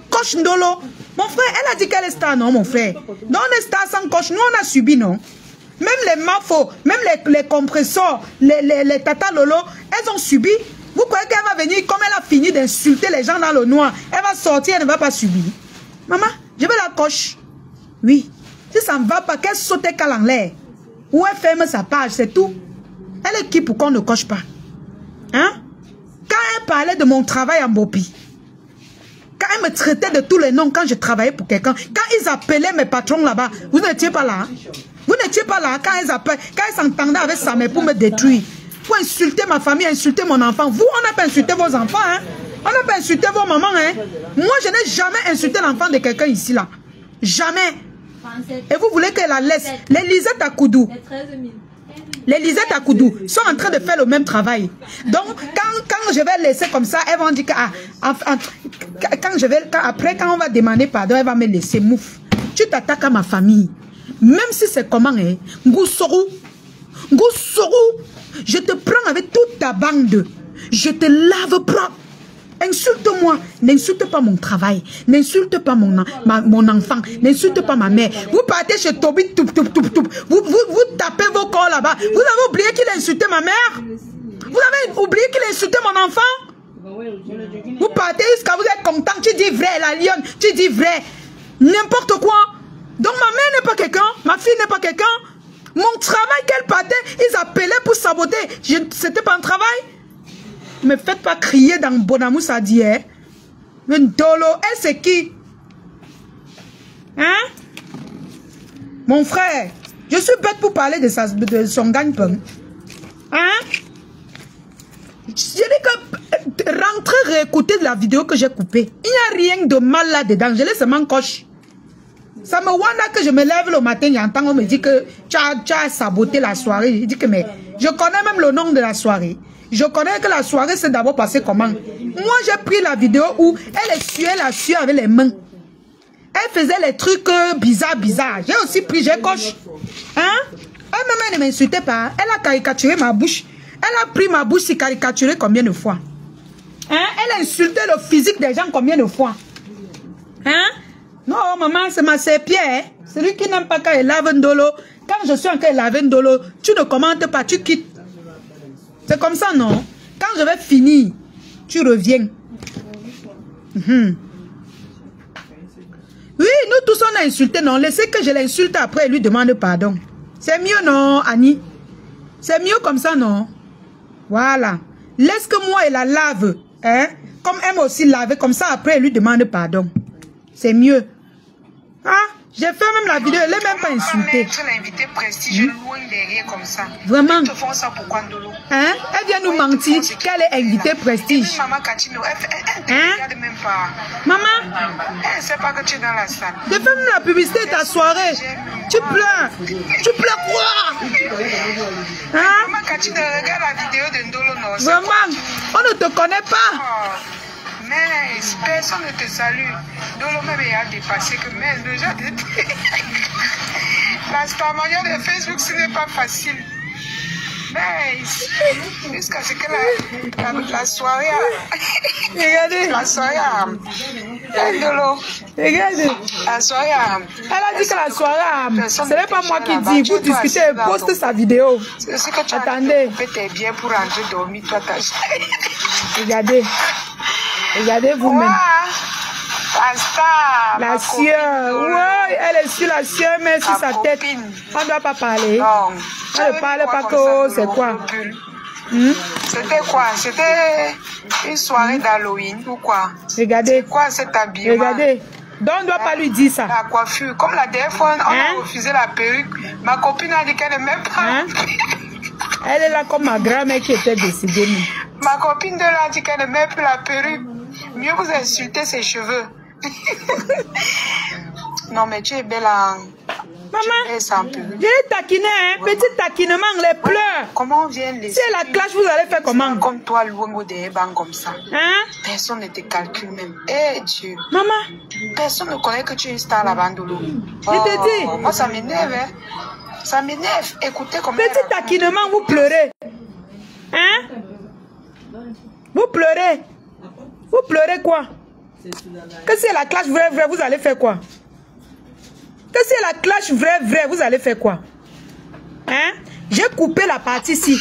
coche Ndolo. Mon frère, elle a dit qu'elle est star, non, mon frère. Non, on est star sans coche. Nous, on a subi, non. Même les mafos, même les compresseurs, les tata lolo, elles ont subi. Vous croyez qu'elle va venir, comme elle a fini d'insulter les gens dans le noir, elle va sortir, elle ne va pas subir. Maman, je vais la coche. Oui. Si ça ne va pas, qu'elle saute qu'elle en l'air. Ou elle ferme sa page, c'est tout. Elle est qui pour qu'on ne coche pas? Hein? Quand elle parlait de mon travail en Bopi, quand elle me traitait de tous les noms quand je travaillais pour quelqu'un, quand ils appelaient mes patrons là-bas, vous n'étiez pas là. Hein? Vous n'étiez pas là quand ils s'entendaient avec sa mère pour me détruire. Pour insulter ma famille, insulter mon enfant. Vous, on n'a pas insulté vos enfants. Hein? On n'a pas insulté vos mamans. Hein? Moi, je n'ai jamais insulté l'enfant de quelqu'un ici, là. Jamais. Et vous voulez qu'elle la laisse? Les Lisette à Koudou. Les Lisette à Koudou sont en train de faire le même travail. Donc, quand je vais laisser comme ça, elles vont dire que après, quand on va demander pardon, elle va me laisser mouf. Tu t'attaques à ma famille. Même si c'est comment, hein? Goussorou, je te prends avec toute ta bande. Je te lave propre. Insulte-moi. N'insulte pas mon travail. N'insulte pas mon enfant. N'insulte pas ma mère. Vous partez chez Toby, vous tapez vos corps là-bas. Vous avez oublié qu'il a insulté ma mère? Vous avez oublié qu'il a insulté mon enfant? Vous partez jusqu'à vous êtes content. Tu dis vrai, la lionne. Tu dis vrai. N'importe quoi. Donc ma mère n'est pas quelqu'un. Ma fille n'est pas quelqu'un. Mon travail qu'elle partait, ils appelaient pour saboter. C'était pas un travail. Ne me faites pas crier dans Bonamou Sadi. Hein? Mais Ndolo, elle c'est qui? Hein? Mon frère, je suis bête pour parler de son gagne-pain. Hein? Je dis que rentrez réécouter de la vidéo que j'ai coupée. Il n'y a rien de mal là-dedans. Je laisse seulement coche. Ça me wanda que je me lève le matin, j'entends, on me dit que tu as saboté la soirée. Je dis que mais je connais même le nom de la soirée. Je connais que la soirée s'est d'abord passée comment. Moi j'ai pris la vidéo où elle essuyait la sueur avec les mains. Elle faisait les trucs bizarres. J'ai aussi pris, j'ai coche. Hein? Elle ne m'insultait pas. Elle a caricaturé ma bouche. Elle a pris ma bouche et caricaturé combien de fois? Hein? Elle a insulté le physique des gens combien de fois? Hein? Non, maman, c'est ma serpillère. Hein? Celui qui n'aime pas quand il lave Ndolo. Quand je suis en train de laver Ndolo, tu ne commentes pas, tu quittes. C'est comme ça, non? Quand je vais finir, tu reviens. Oui, nous tous on a insulté, non? Laissez que je l'insulte après et lui demande pardon. C'est mieux, non, Annie? C'est mieux comme ça, non? Voilà. Laisse que moi, elle la lave. Hein? Comme elle m'a aussi lavé, comme ça après, elle lui demande pardon. C'est mieux. Ah, j'ai fait même la vidéo, elle n'est même pas insultée. L'invité prestige loin derrière comme ça. Vraiment. Ils te font ça pour quoi, Ndolo? Hein? Elle vient nous mentir qu'elle est invitée prestige. Maman Katino, elle te regarde même pas. Maman, Elle ne sait pas que tu es dans la salle. je fais même la publicité de ta soirée. Tu pleures. Tu pleures quoi? Hein? Maman Katino, regarde la vidéo de Ndolo, non? Vraiment, on ne te connaît pas. Mais personne ne te salue. Dolo même a dépassé que même déjà la manière de Facebook, ce n'est pas facile. Mais jusqu'à ce que la soirée a... Regardez. La soirée a... Dolo. Regardez. La soirée a... Elle a dit que la soirée a... Ce n'est pas moi qui dis. Vous discutez, poste sa vidéo. C'est ce que tu attendez. As fait tes biens pour rentrer dormir, toi t'as... Regardez. Regardez vous-même. La sœur. Ouais, elle est sur la sœur, mais sur sa tête. On ne doit pas parler. Non. Elle ne parle pas que c'est quoi. C'était quoi? C'était une soirée d'Halloween ou quoi? Regardez. Quoi cet habillement? Regardez. Donc on ne doit pas lui dire ça. La coiffure. Comme la dernière fois, on a refusé la perruque. Ma copine a dit qu'elle n'aimait pas. Elle est là comme ma grand-mère qui était décédée. Ma copine de là a dit qu'elle n'aimait plus la perruque. Mieux vous insulter ses cheveux. Non mais tu es belle en... Maman, je l'ai taquiné, hein? Petit taquinement, les pleurs. Comment on vient laisser... C'est la clash, vous allez faire comment? Comme toi, Louango des bancs comme ça. Hein? Personne ne te calcule même. Eh Dieu. Maman. Personne ne connaît que tu es une star là-bas, Ndolo. Je te dis. Moi, ça m'énerve, hein? Ça m'énerve. Écoutez comment... Petit taquinement, vous pleurez. Hein? Vous pleurez. Vous pleurez quoi? Que c'est la clash vraie, vous allez faire quoi? Que c'est la clash vraie, vous allez faire quoi? Hein? J'ai coupé la partie ici.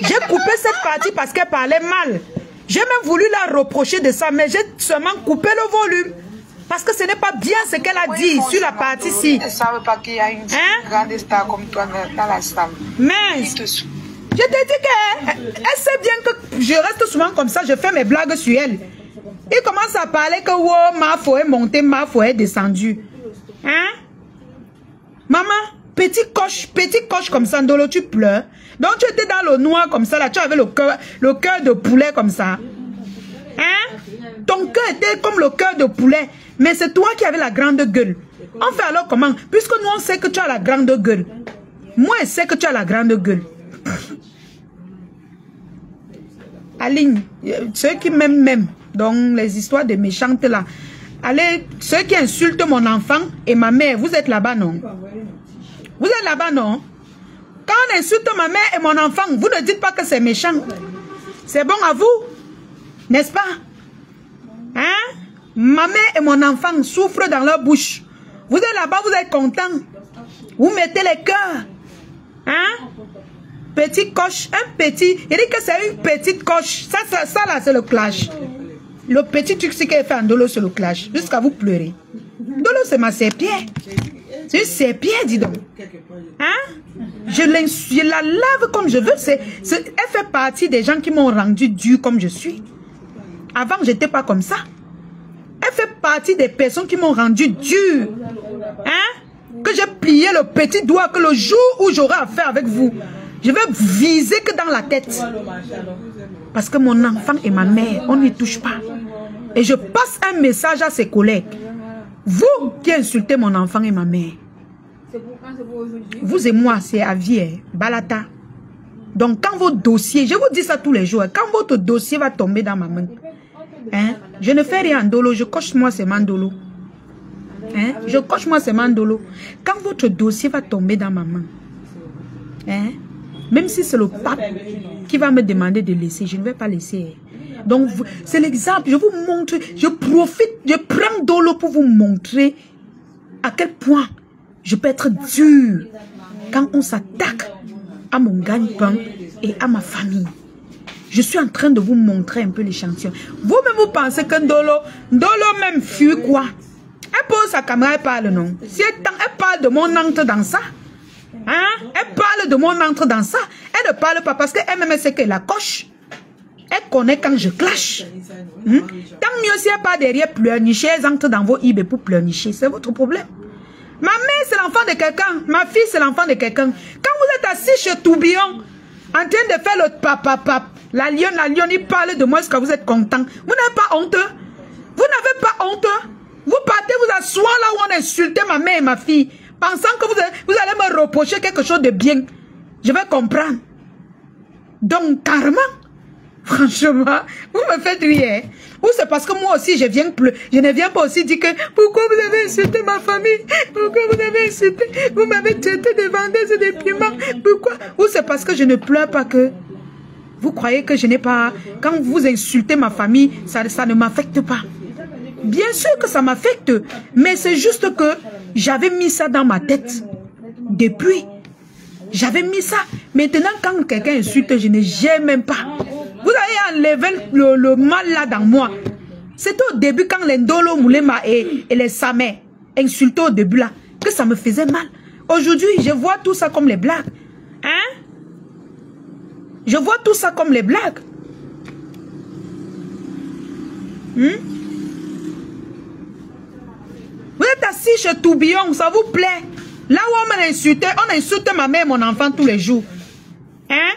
J'ai coupé cette partie parce qu'elle parlait mal. J'ai même voulu la reprocher de ça, mais j'ai seulement coupé le volume. Parce que ce n'est pas bien ce qu'elle a dit sur la partie ici. Je ne savais pas qu'il y a une grande star comme toi dans la salle. Mais je te dis qu'elle sait bien que je reste souvent comme ça, je fais mes blagues sur elle. Il commence à parler que wow, ma foi est montée, ma foi est descendue. Hein? Maman, petit coche comme ça, Ndolo, tu pleures. Donc tu étais dans le noir comme ça, là, tu avais le cœur de poulet comme ça. Hein? Ton cœur était comme le cœur de poulet. Mais c'est toi qui avais la grande gueule. On fait alors comment? Puisque nous on sait que tu as la grande gueule. Moi je sais que tu as la grande gueule. Aline, ceux qui m'aiment, donc les histoires de méchantes là. Allez, ceux qui insultent mon enfant et ma mère, vous êtes là-bas, non? Vous êtes là-bas, non? Quand on insulte ma mère et mon enfant, vous ne dites pas que c'est méchant. C'est bon à vous? N'est-ce pas? Hein? Ma mère et mon enfant souffrent dans leur bouche. Vous êtes là-bas, vous êtes contents. Vous mettez les cœurs. Hein? Petit coche, un petit. Il dit que c'est une petite coche. Ça là, c'est le clash. Le petit truc qui est fait en Ndolo, c'est le clash. Jusqu'à vous pleurer. Ndolo, c'est ma serpillère. C'est une serpillère, dis donc. Hein? Je la lave comme je veux. Elle fait partie des gens qui m'ont rendu dur comme je suis. Avant, je n'étais pas comme ça. Elle fait partie des personnes qui m'ont rendu dur. Hein? Que j'ai plié le petit doigt, que le jour où j'aurai affaire avec vous, je vais viser que dans la tête. Parce que mon enfant et ma mère, on n'y touche pas. Et je passe un message à ses collègues. Vous qui insultez mon enfant et ma mère, vous et moi, c'est à vie, hein, balata. Donc quand votre dossier, je vous dis ça tous les jours, quand votre dossier va tomber dans ma main, hein, je ne fais rien en Ndolo, je coche moi c'est Ndolo. Hein, je coche moi c'est Ndolo. Quand votre dossier va tomber dans ma main, hein, même si c'est le pape qui va me demander de laisser, je ne vais pas laisser. Donc, c'est l'exemple. Je vous montre, je profite, je prends Ndolo pour vous montrer à quel point je peux être dur quand on s'attaque à mon gagne-pain et à ma famille. Je suis en train de vous montrer un peu l'échantillon. Vous-même, vous pensez que Ndolo même fuit quoi? Elle pose sa caméra, elle parle, non? Si elle parle de mon entre dans ça. Hein? Elle parle de mon entre dans ça. Elle ne parle pas parce qu'elle-même sait qu'elle la coche. Elle connaît quand je clash. Tant mieux si elle part derrière pleurnicher, elle entre dans vos eBay pour pleurnicher. C'est votre problème. Ma mère, c'est l'enfant de quelqu'un. Ma fille, c'est l'enfant de quelqu'un. Quand vous êtes assis chez Tourbillon, en train de faire le pap, la lionne, il parle de moi, est-ce que vous êtes content? Vous n'avez pas honte? Vous n'avez pas honte? Vous partez vous asseoir là où on insultait ma mère et ma fille, pensant que vous allez me reprocher quelque chose de bien. Je vais comprendre. Donc, carrément, Franchement, vous me faites rire. Ou c'est parce que moi aussi, je ne viens pas aussi dire que pourquoi vous avez insulté ma famille? Pourquoi vous avez insulté? Vous m'avez traité de vendeuse et de piments. Pourquoi? Ou c'est parce que je ne pleure pas que... Vous croyez que je n'ai pas... Quand vous insultez ma famille, ça ne m'affecte pas. Bien sûr que ça m'affecte. Mais c'est juste que j'avais mis ça dans ma tête. Depuis. J'avais mis ça. Maintenant, quand quelqu'un insulte, je ne gère même pas. Vous avez enlevé le mal là dans moi. C'était au début quand les Ndolo Moulema et les Samé insultaient au début là, que ça me faisait mal. Aujourd'hui, je vois tout ça comme les blagues. Hein? Je vois tout ça comme les blagues. Vous êtes assis chez Tourbillon, ça vous plaît? Là où on insulte ma mère et mon enfant tous les jours. Hein?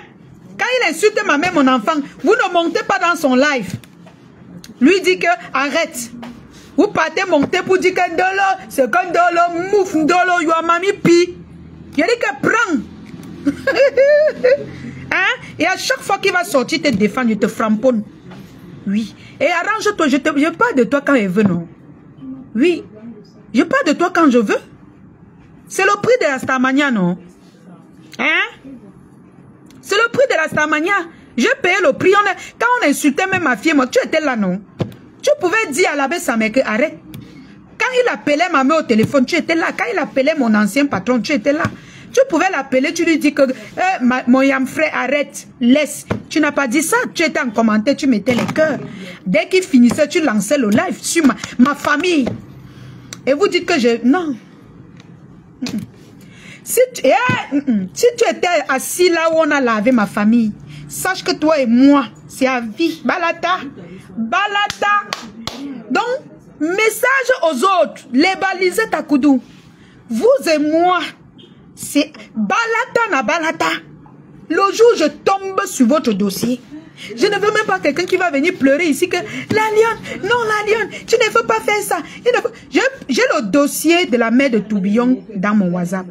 Quand il insulte ma mère et mon enfant, vous ne montez pas dans son live. Lui dit que arrête. Vous partez monter pour dire que Ndolo, c'est que Ndolo, mouf, Ndolo, you are mami pi. Il a dit que prends. Hein? Et à chaque fois qu'il va sortir te défendre, il te framponne. Oui. Et arrange-toi, je parle de toi quand il veut, non? Oui. Je parle de toi quand je veux. C'est le prix de la Starmania, non? Hein? C'est le prix de la Starmania. J'ai payé le prix. Quand on insultait même ma fille, moi, tu étais là, non? Tu pouvais dire à l'abbé Samek, arrête. Quand il appelait ma mère au téléphone, tu étais là. Quand il appelait mon ancien patron, tu étais là. Tu pouvais l'appeler, tu lui dis que mon yam frère, arrête, laisse. Tu n'as pas dit ça. Tu étais en commentaire, tu mettais les cœurs. Dès qu'il finissait, tu lançais le live sur ma famille. Et vous dites que je... Non. Si tu étais assis là où on a lavé ma famille, sache que toi et moi, c'est à vie. Balata. Balata. Donc, message aux autres. Lébalisez ta koudou. Vous et moi, c'est balata na balata. Le jour où je tombe sur votre dossier, je ne veux même pas quelqu'un qui va venir pleurer ici que la lionne, non la lionne, tu ne veux pas faire ça. J'ai le dossier de la mère de Tourbillon dans mon WhatsApp.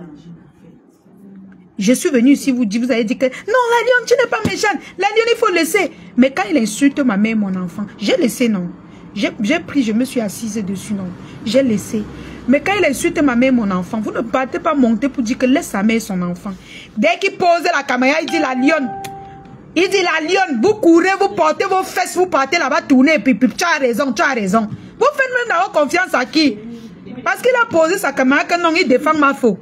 Je suis venu ici vous avez dit que non la lionne, tu n'es pas méchante. La lionne, il faut laisser. Mais quand il insulte ma mère et mon enfant, j'ai laissé non. J'ai pris, je me suis assise dessus non. J'ai laissé. Mais quand il insulte ma mère et mon enfant, vous ne partez pas monter pour dire que laisse sa mère et son enfant. Dès qu'il pose la caméra, il dit la lionne. Il dit la lionne, vous courez, vous portez vos fesses, vous partez là-bas tourner, et puis tu as raison, tu as raison. Vous faites même d'avoir confiance à qui? Parce qu'il a posé sa caméra que non, il défend ma faute.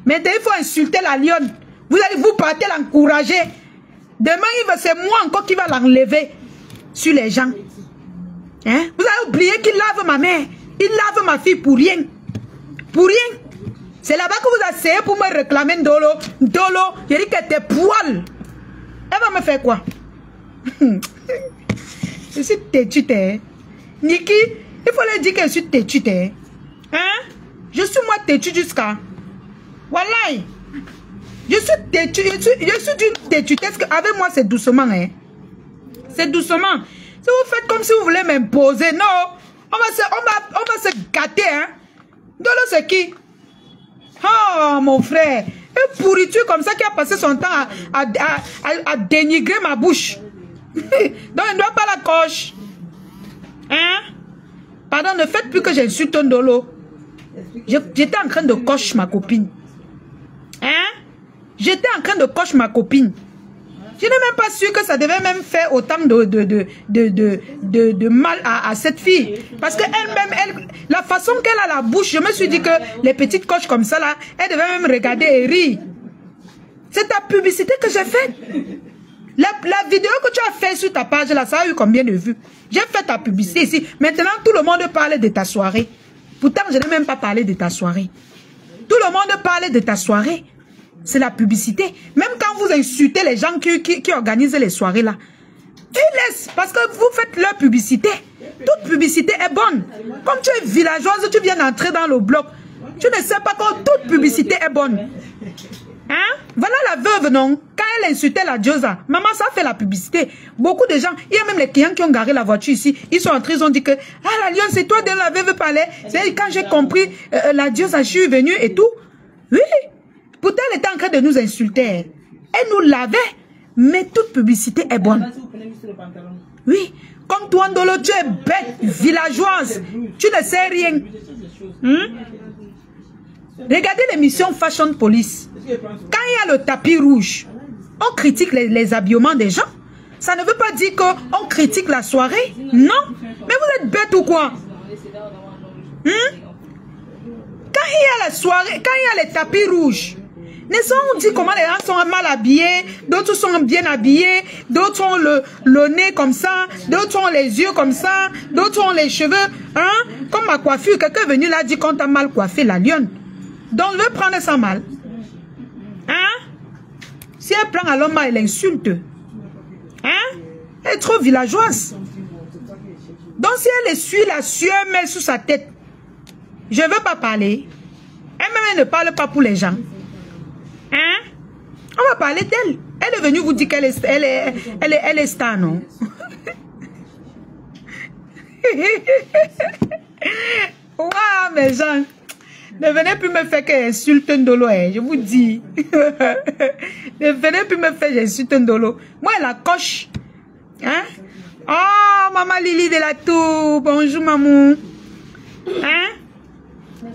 Maintenant, il faut insulter la lionne. Vous allez vous partez l'encourager. Demain, c'est moi encore qui va l'enlever sur les gens. Hein? Vous avez oublié qu'il lave ma mère. Il lave ma fille pour rien. Pour rien. C'est là-bas que vous essayez pour me réclamer Ndolo. Ndolo, j'ai dit que t'es poil. Elle va me faire quoi? Je suis têtue, hein? Niki, il faut lui dire que je suis têtue, hein? Je suis moi têtue jusqu'à... Voilà. Je suis têtue, je suis d'une têtutesse avec moi c'est doucement, hein? C'est doucement. Si vous faites comme si vous voulez m'imposer, non. On va se gâter, hein? Ndolo, c'est qui? Oh, mon frère. Une pourriture comme ça qui a passé son temps à dénigrer ma bouche. Donc, il ne doit pas la coche. Hein? Pardon, ne faites plus que j'insulte Ndolo. J'étais en train de coche ma copine. Hein? J'étais en train de coche ma copine. Je n'ai même pas su que ça devait même faire autant de mal à cette fille. Parce qu'elle-même, la façon qu'elle a la bouche, je me suis dit que les petites coches comme ça, là, elle devait même regarder et rire. C'est ta publicité que j'ai faite. La vidéo que tu as fait sur ta page, là, ça a eu combien de vues? J'ai fait ta publicité ici. Maintenant, tout le monde parle de ta soirée. Pourtant, je n'ai même pas parlé de ta soirée. Tout le monde parle de ta soirée. C'est la publicité. Même quand vous insultez les gens qui organisent les soirées là, ils laissent. Parce que vous faites leur publicité. Toute publicité est bonne. Comme tu es villageoise, tu viens d'entrer dans le bloc. Tu ne sais pas que toute publicité est bonne. Hein? Voilà la veuve, non? Quand elle insultait la Diosa, maman, ça fait la publicité. Beaucoup de gens, il y a même les clients qui ont garé la voiture ici. Ils sont entrés, ils ont dit que, ah, la lionne, c'est toi de la veuve parlait. C'est quand j'ai compris, la Diosa, je suis venue et tout. Oui. Pourtant, elle était en train de nous insulter. Elle nous lavait. Mais toute publicité est bonne. Oui. Comme toi, Ndolo, tu es bête, villageoise. Tu ne sais rien. Regardez l'émission Fashion Police. Quand il y a le tapis rouge, on critique les habillements des gens. Ça ne veut pas dire qu'on critique la soirée. Non. Mais vous êtes bête ou quoi? Quand il y a la soirée, quand il y a les tapis rouges, on dit comment les gens sont mal habillés, d'autres sont bien habillés, d'autres ont le nez comme ça, d'autres ont les yeux comme ça, d'autres ont les cheveux, hein? Comme ma coiffure, quelqu'un est venu là dit qu'on t'a mal coiffé la lionne. Donc je vais prendre ça mal. Hein? Si elle prend à l'homme, elle insulte. Hein? Elle est trop villageoise. Donc si elle essuie la sueur, met sous sa tête, je ne veux pas parler. Elle-même ne parle pas pour les gens. Hein? On va parler d'elle. Elle est venue vous dire qu'elle est star, non? Waouh, mes gens. Ne venez plus me faire que insulte Ndolo, je vous dis. Ne venez plus me faire que insulte Ndolo. Moi, la coche. Hein? Oh, maman Lily de la Tour. Bonjour, maman. Hein?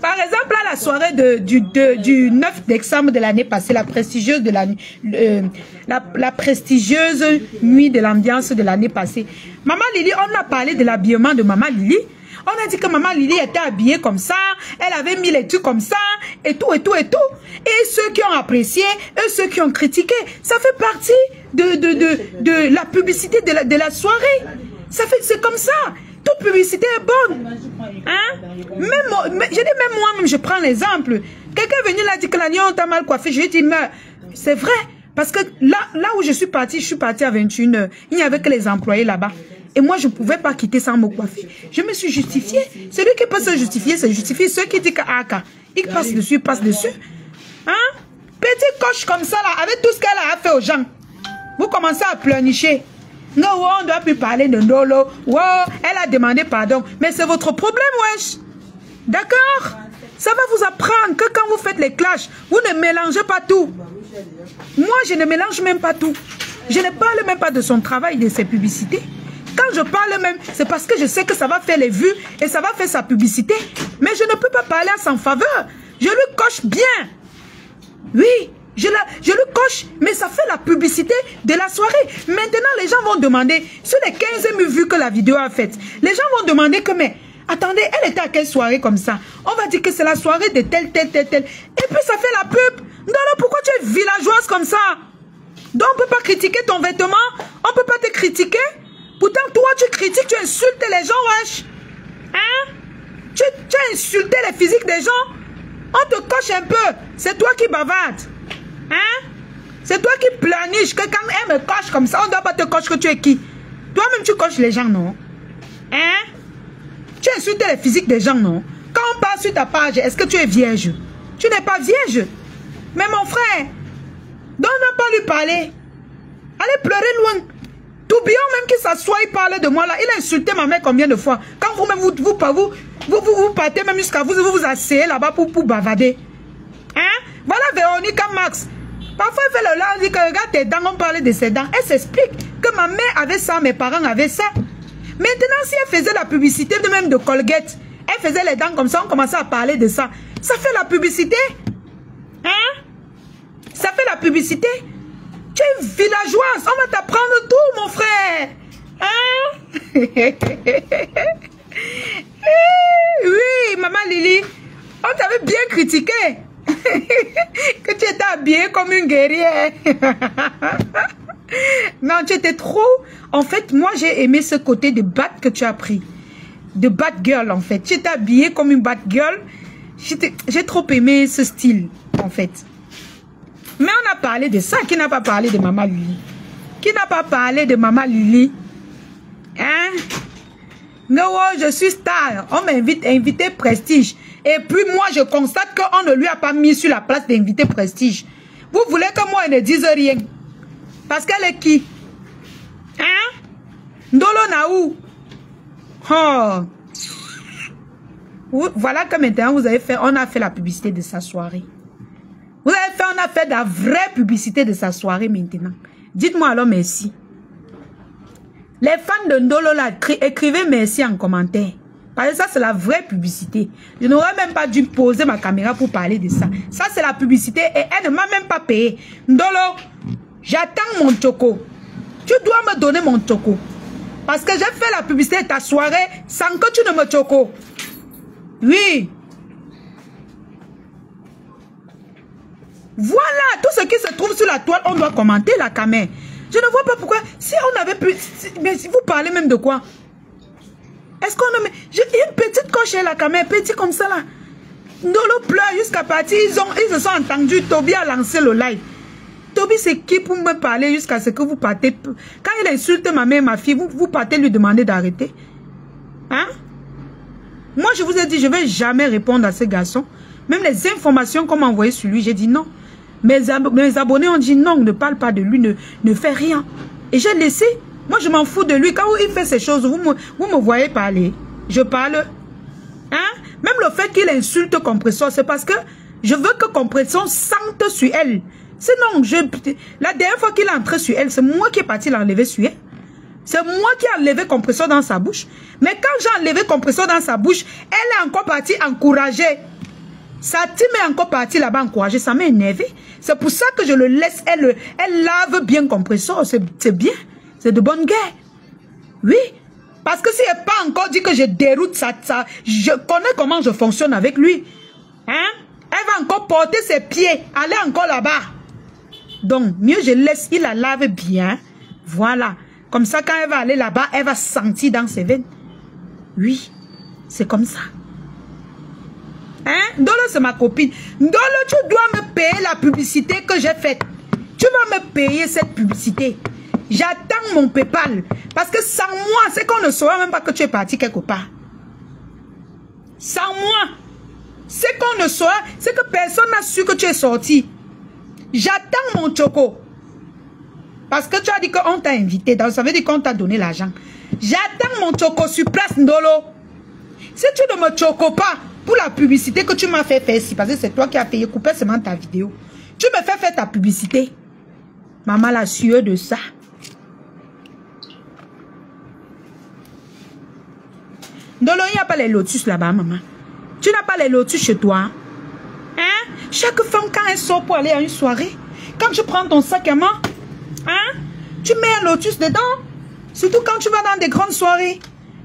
Par exemple, à la soirée du 9 décembre de l'année passée, la prestigieuse la prestigieuse nuit de l'ambiance de l'année passée, Maman Lily, on a parlé de l'habillement de Maman Lily. On a dit que Maman Lily était habillée comme ça, elle avait mis les trucs comme ça, et tout, et tout, et tout. Et ceux qui ont apprécié, et ceux qui ont critiqué, ça fait partie de la publicité de la soirée. C'est comme ça. Toute publicité est bonne. Hein? Je dis même moi-même, je prends l'exemple. Quelqu'un est venu là dire que la lion t'a mal coiffé. Je lui dis, mais c'est vrai. Parce que là où je suis partie à 21h. Il n'y avait que les employés là-bas. Et moi, je ne pouvais pas quitter sans me coiffer. Je me suis justifiée. Celui qui peut se justifier, c'est justifier. Ceux qui disent qu'il passe dessus, il passe dessus. Hein? Petite coche comme ça, là, avec tout ce qu'elle a fait aux gens. Vous commencez à pleurnicher. Non, on ne doit plus parler de Ndolo. Wow, elle a demandé pardon. Mais c'est votre problème, wesh. D'accord? Ça va vous apprendre que quand vous faites les clashs, vous ne mélangez pas tout. Moi, je ne mélange même pas tout. Je ne parle même pas de son travail, de ses publicités. Quand je parle même, c'est parce que je sais que ça va faire les vues et ça va faire sa publicité. Mais je ne peux pas parler à son faveur. Je lui coche bien. Oui. Je le coche, mais ça fait la publicité de la soirée. Maintenant, les gens vont demander, sur les 15 000 vues que la vidéo a faites, les gens vont demander que, mais, attendez, elle était à quelle soirée comme ça? On va dire que c'est la soirée de telle. Et puis, ça fait la pub. Non, pourquoi tu es villageoise comme ça? Donc, on ne peut pas critiquer ton vêtement. On ne peut pas te critiquer. Pourtant, toi, tu critiques, tu insultes les gens, wesh. Hein? Tu as insulté les physiques des gens. On te coche un peu. C'est toi qui bavardes. Hein? C'est toi qui planiches que quand elle me coche comme ça, on ne doit pas te cocher que tu es qui? Toi-même, tu coches les gens, non? Hein? Tu insultes les physiques des gens, non? Quand on passe sur ta page, est-ce que tu es vierge? Tu n'es pas vierge. Mais mon frère, donc on n'a pas lui parler. Allez pleurer loin. Tourbillon même qui s'assoit, il parle de moi là. Il a insulté ma mère combien de fois? Quand vous-même, vous partez même jusqu'à vous asseyez là-bas pour bavarder. Hein? Voilà Véronique Max. Parfois, elle fait le là, on dit que regarde tes dents, on parlait de ses dents. Elle s'explique que ma mère avait ça, mes parents avaient ça. Maintenant, si elle faisait la publicité de même de Colgate, elle faisait les dents comme ça, on commençait à parler de ça. Ça fait la publicité. Hein? Ça fait la publicité. Tu es villageoise, on va t'apprendre tout, mon frère. Hein? Oui, maman Lily, on t'avait bien critiqué. Que tu étais habillée comme une guerrière. Non, tu étais trop... En fait, moi, j'ai aimé ce côté de bat que tu as pris. De bat girl, en fait. Tu étais habillée comme une bat girl. J'ai trop aimé ce style, en fait. Mais on a parlé de ça. Qui n'a pas parlé de Maman Lily? Qui n'a pas parlé de Maman Lily? Hein? Non, je suis star. On m'a invité Prestige. Et puis moi, je constate qu'on ne lui a pas mis sur la place d'invité Prestige. Vous voulez que moi, elle ne dise rien? Parce qu'elle est qui? Hein? Ndolo Naou. Oh. Voilà que maintenant, on a fait la publicité de sa soirée. On a fait la vraie publicité de sa soirée maintenant. Dites-moi alors merci. Les fans de Ndolo là, écrivez merci en commentaire. Parce que ça, c'est la vraie publicité. Je n'aurais même pas dû poser ma caméra pour parler de ça. Ça, c'est la publicité et elle ne m'a même pas payé. Ndolo, j'attends mon choco. Tu dois me donner mon choco. Parce que j'ai fait la publicité de ta soirée sans que tu ne me choco. Oui. Voilà, tout ce qui se trouve sur la toile, on doit commenter la caméra. Je ne vois pas pourquoi. Si on avait pu... Mais si vous parlez même de quoi? Est-ce qu'on a... J'ai une petite coche à la caméra, petit comme ça là. Ndolo pleure jusqu'à partir. Ils se sont entendus. Toby a lancé le live. Toby, c'est qui pour me parler jusqu'à ce que vous partez? Quand il insulte ma mère et ma fille, vous partez lui demander d'arrêter? Hein? Moi, je vous ai dit, je ne vais jamais répondre à ce garçon. Même les informations qu'on m'a envoyées sur lui, j'ai dit non. Mes abonnés ont dit non, ne parle pas de lui, ne fais rien. Et j'ai laissé. Moi, je m'en fous de lui. Quand il fait ces choses, vous me voyez parler. Je parle. Hein? Même le fait qu'il insulte Compressor, c'est parce que je veux que Compressor sente sur elle. Sinon, la dernière fois qu'il est entré sur elle, c'est moi qui est parti l'enlever sur elle. C'est moi qui ai enlevé Compressor dans sa bouche. Mais quand j'ai enlevé Compressor dans sa bouche, elle est encore partie encourager. Sa team est encore partie là-bas encourager. Ça m'a énervé. C'est pour ça que je le laisse. Elle lave bien Compressor. C'est bien. C'est de bonne guerre. Oui. Parce que si elle n'a pas encore dit que je déroute ça, je connais comment je fonctionne avec lui. Hein? Elle va encore porter ses pieds. Aller encore là-bas. Donc, mieux je laisse. Il la lave bien. Voilà. Comme ça, quand elle va aller là-bas, elle va sentir dans ses veines. Oui. C'est comme ça. Hein? Ndolo, c'est ma copine. Ndolo, tu dois me payer la publicité que j'ai faite. Tu vas me payer cette publicité. J'attends mon PayPal. Parce que sans moi, c'est qu'on ne saura même pas que tu es parti quelque part. Sans moi, c'est qu'on ne saura, c'est que personne n'a su que tu es sorti. J'attends mon choco. Parce que tu as dit qu'on t'a invité. Donc ça veut dire qu'on t'a donné l'argent. J'attends mon choco sur place, Ndolo. Si tu ne me choco pas pour la publicité que tu m'as fait faire ici, parce que c'est toi qui as payé, couper seulement ta vidéo. Tu me fais faire ta publicité. Maman l'a su de ça. Ndolo, il n'y a pas les lotus là-bas, maman. Tu n'as pas les lotus chez toi. Hein? Chaque femme, quand elle sort pour aller à une soirée, quand tu prends ton sac à main, hein? Tu mets un lotus dedans. Surtout quand tu vas dans des grandes soirées.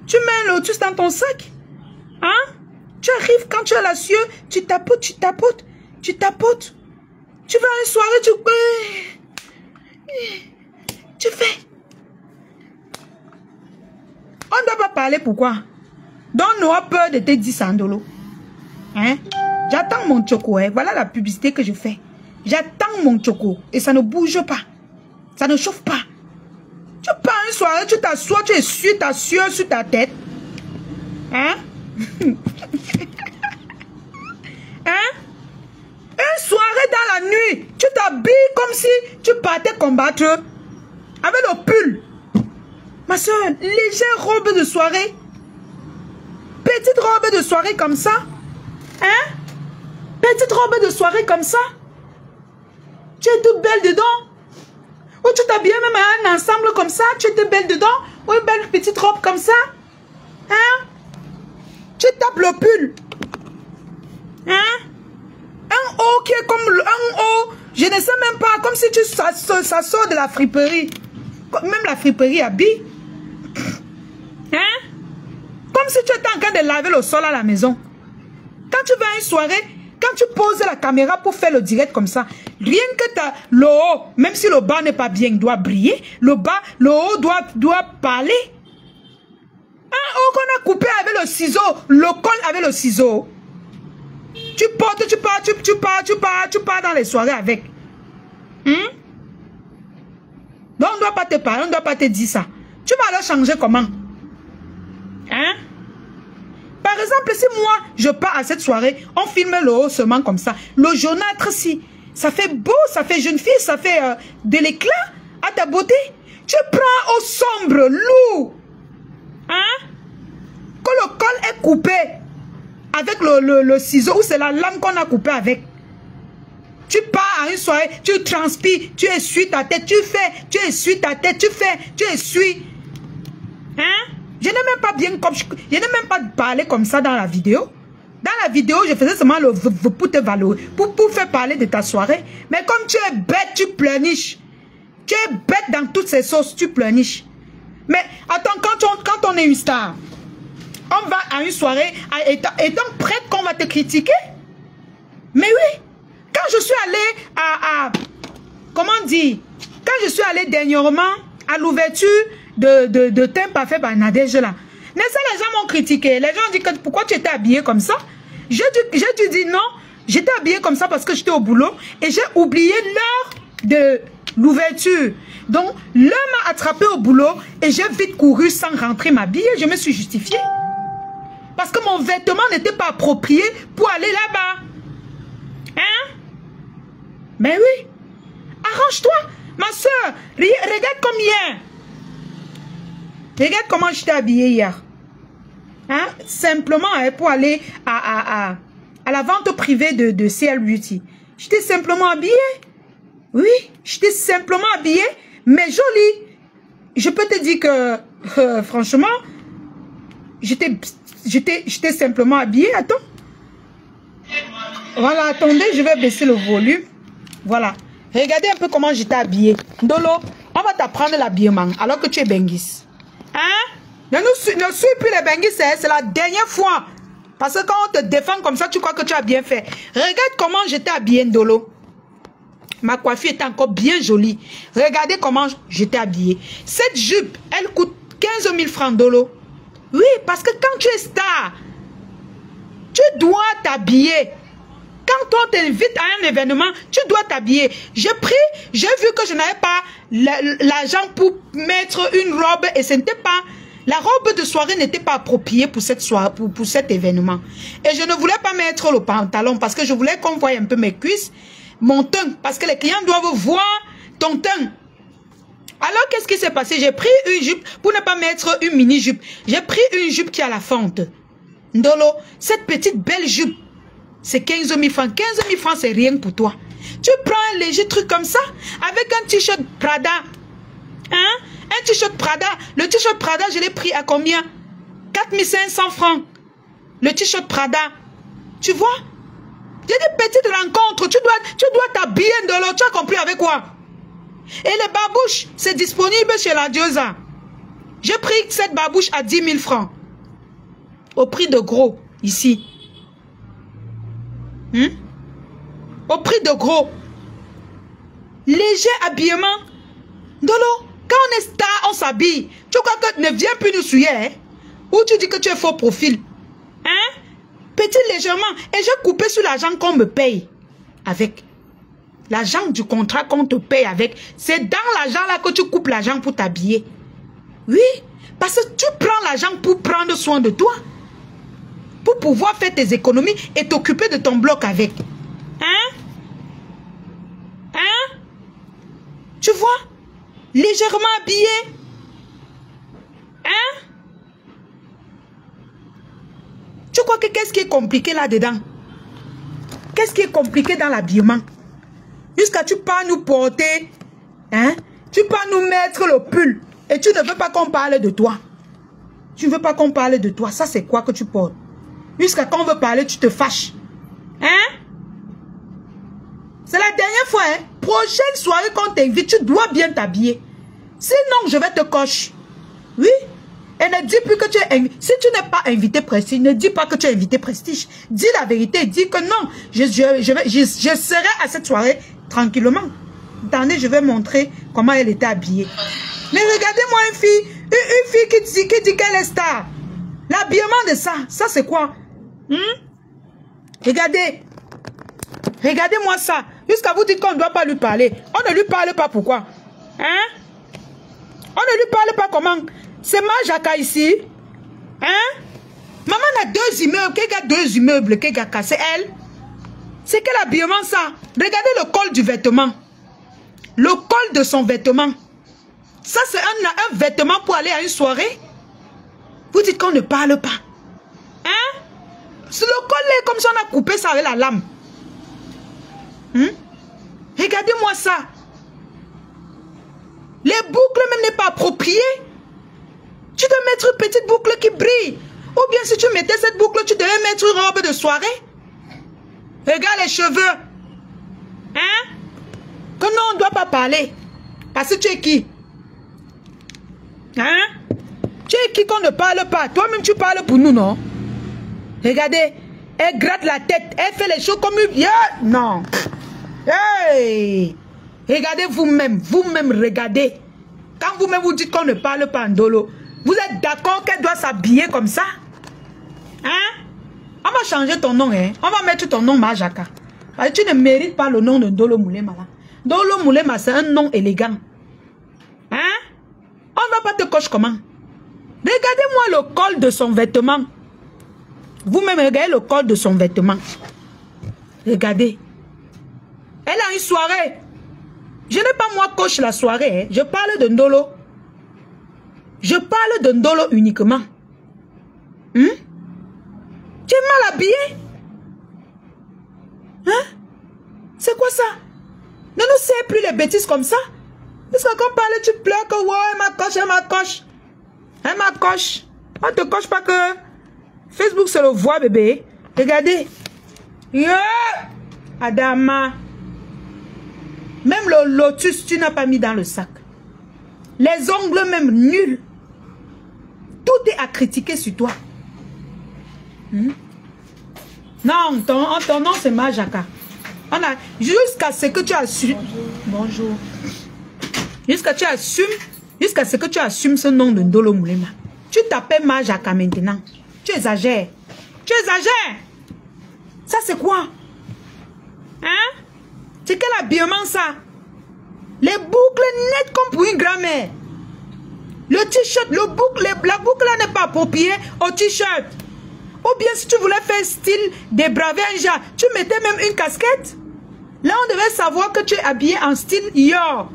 Tu mets un lotus dans ton sac. Hein? Tu arrives, quand tu as la sueur, tu tapotes, tu tapotes, tu tapotes. Tu vas à une soirée, tu fais. On ne doit pas parler pourquoi? Donc, on aura peur de te dire ça, Ndolo. Hein? J'attends mon choco. Hein? Voilà la publicité que je fais. J'attends mon choco. Et ça ne bouge pas. Ça ne chauffe pas. Tu pars une soirée, tu t'assois, tu essuies ta sueur sur ta tête. Hein? Hein? Une soirée dans la nuit, tu t'habilles comme si tu partais combattre avec le pull. Ma soeur, légère robe de soirée. Petite robe de soirée comme ça. Hein? Petite robe de soirée comme ça. Tu es toute belle dedans. Ou tu t'habilles même à un ensemble comme ça. Tu es toute belle dedans. Ou une belle petite robe comme ça. Hein? Tu tapes le pull. Hein? Un haut qui est comme un haut. Je ne sais même pas. Comme si ça sort de la friperie. Même la friperie habille. Hein? Comme si tu étais en train de laver le sol à la maison. Quand tu vas à une soirée, quand tu poses la caméra pour faire le direct comme ça, rien que le haut, même si le bas n'est pas bien, doit briller. Le haut doit parler. Un haut qu'on a coupé avec le ciseau, le col avec le ciseau. Tu portes, tu pars dans les soirées avec. Donc on ne doit pas te parler, on ne doit pas te dire ça. Tu vas alors changer comment? Hein? Par exemple, si moi, je pars à cette soirée, on filme le haut seulement comme ça. Le jaunâtre, si, ça fait beau, ça fait jeune fille, ça fait de l'éclat à ta beauté. Tu prends au sombre, lourd. Hein? Quand le col est coupé avec le ciseau, ou c'est la lame qu'on a coupé avec. Tu pars à une soirée, tu transpires, tu essuies ta tête, tu essuies ta tête, tu essuies. Hein? Je n'ai même pas bien comme je n'ai même pas parlé comme ça dans la vidéo. Dans la vidéo, je faisais seulement le pour te valoriser, pour faire parler de ta soirée. Mais comme tu es bête, tu pleurniches. Tu es bête dans toutes ces sauces, tu pleurniches. Mais attends, quand on est une star, on va à une soirée, étant prête qu'on va te critiquer. Mais oui, quand je suis allée à comment dire, quand je suis allée dernièrement à l'ouverture de Thème Parfait par Nadège là, les gens m'ont critiqué. Les gens ont dit que pourquoi tu étais habillée comme ça? J'ai dû dire non, j'étais habillée comme ça parce que j'étais au boulot et j'ai oublié l'heure de l'ouverture. Donc, l'heure m'a attrapé au boulot et j'ai vite couru sans rentrer m'habiller. Je me suis justifiée. Parce que mon vêtement n'était pas approprié pour aller là-bas. Hein? Mais oui. Arrange-toi. Ma soeur, regarde comme hier. Regarde comment j'étais habillée hier. Hein? Simplement pour aller à la vente privée de CL Beauty. J'étais simplement habillée. Oui, j'étais simplement habillée, mais jolie. Je peux te dire que, franchement, j'étais simplement habillée. Attends. Voilà, attendez, je vais baisser le volume. Voilà. Regardez un peu comment j'étais habillée. Ndolo, on va t'apprendre l'habillement alors que tu es Bengis. Hein? Ne suis plus les Bengis, c'est la dernière fois. Parce que quand on te défend comme ça, tu crois que tu as bien fait. Regarde comment j'étais habillée, Ndolo. Ma coiffure était encore bien jolie. Regardez comment j'étais habillée. Cette jupe, elle coûte 15 000 francs, Ndolo. Oui, parce que quand tu es star, tu dois t'habiller. Quand on t'invite à un événement, tu dois t'habiller. J'ai vu que je n'avais pas l'argent pour mettre une robe et ce n'était pas, la robe de soirée n'était pas appropriée pour cette soirée, pour cet événement. Et je ne voulais pas mettre le pantalon parce que je voulais qu'on voie un peu mes cuisses, mon teint, parce que les clients doivent voir ton teint. Alors, qu'est-ce qui s'est passé? J'ai pris une jupe pour ne pas mettre une mini-jupe. J'ai pris une jupe qui a la fente. Ndolo, cette petite belle jupe, c'est 15 000 francs. 15 000 francs, c'est rien pour toi. Tu prends un léger truc comme ça, avec un t-shirt Prada. Hein? Un t-shirt Prada. Le t-shirt Prada, je l'ai pris à combien? 4 500 francs. Le t-shirt Prada. Tu vois? Il y a des petites rencontres. Tu dois t'habiller, Ndolo. Tu as compris avec quoi? Et les babouches, c'est disponible chez la Diosa. J'ai pris cette babouche à 10 000 francs. Au prix de gros, ici. Au prix de gros. Léger habillement. Ndolo, quand on est star, on s'habille. Tu crois que ne viens plus nous suyer, hein? Ou tu dis que tu es faux profil. Hein? Petit légèrement. Et j'ai coupé sur l'argent qu'on me paye. Avec. L'argent du contrat qu'on te paye avec. C'est dans l'argent là que tu coupes l'argent pour t'habiller. Oui. Parce que tu prends l'argent pour prendre soin de toi. Pour pouvoir faire tes économies et t'occuper de ton bloc avec. Hein? Hein? Tu vois? Légèrement habillé. Hein? Tu crois que qu'est-ce qui est compliqué là-dedans? Qu'est-ce qui est compliqué dans l'habillement? Jusqu'à tu pars nous porter, hein? Tu pars nous mettre le pull et tu ne veux pas qu'on parle de toi. Tu ne veux pas qu'on parle de toi. Ça, c'est quoi que tu portes? Jusqu'à quand on veut parler, tu te fâches. Hein? C'est la dernière fois, hein? Prochaine soirée qu'on t'invite, tu dois bien t'habiller. Sinon, je vais te cocher. Oui? Et ne dis plus que tu es invité. Si tu n'es pas invité Prestige, ne dis pas que tu es invité Prestige. Dis la vérité. Dis que non. Je serai à cette soirée tranquillement. Attendez, je vais montrer comment elle était habillée. Mais regardez-moi une fille qui dit qu'elle est star. L'habillement de ça, c'est quoi? Regardez. Regardez-moi ça. Jusqu'à vous dire qu'on ne doit pas lui parler. On ne lui parle pas pourquoi? Hein? On ne lui parle pas comment? C'est ma Jacques ici. Hein? Maman a 2 immeubles. Qui a 2 immeubles? Qui a cassé elle? C'est quel habillement ça? Regardez le col du vêtement. Le col de son vêtement. Ça, c'est un vêtement pour aller à une soirée? Vous dites qu'on ne parle pas. Hein? Le col est comme ça, on a coupé ça avec la lame. Regardez-moi ça. Les boucles même n'est pas appropriées. Tu dois mettre une petite boucle qui brille. Ou bien si tu mettais cette boucle, tu devais mettre une robe de soirée. Regarde les cheveux. Hein? Que non, on ne doit pas parler. Parce que tu es qui? Hein? Tu es qui qu'on ne parle pas? Toi-même, tu parles pour nous, non? Regardez. Elle gratte la tête. Elle fait les choses comme une... Yeah. Non. Hey! Regardez vous-même. Vous-même, regardez. Quand vous-même vous dites qu'on ne parle pas en dolo, vous êtes d'accord qu'elle doit s'habiller comme ça? Hein? On va changer ton nom, hein? On va mettre ton nom Majaka. Parce que tu ne mérites pas le nom de Ndolo Moulema là. Ndolo Moulema, c'est un nom élégant. Hein? On ne va pas te cocher comment? Regardez-moi le col de son vêtement. Vous-même, regardez le col de son vêtement. Regardez. Elle a une soirée. Je n'ai pas moi coche la soirée. Hein. Je parle de Ndolo. Je parle de Ndolo uniquement. Tu es mal habillé? Hein? C'est quoi ça? Ne nous sais plus les bêtises comme ça. Parce que quand on parle, tu pleures que ouais, elle m'accroche, elle m'accroche. Elle m'accroche. On ne te coche pas que Facebook se le voit, bébé. Regardez. Yeah! Adama. Même le lotus, tu n'as pas mis dans le sac. Les ongles même nuls. Tout est à critiquer sur toi. Non, ton nom c'est Majaka. Jusqu'à ce que tu assumes. Bonjour. Jusqu'à ce que tu assumes ce nom de Ndolo Moulema. Tu t'appelles Majaka maintenant. Tu exagères. Tu exagères. Ça c'est quoi? Hein? C'est quel habillement ça? Les boucles nettes comme pour une grand-mère. Le t-shirt, la boucle n'est pas appropriée au t-shirt. Ou bien si tu voulais faire style débraver un genre, tu mettais même une casquette. Là on devait savoir que tu es habillé en style Yor.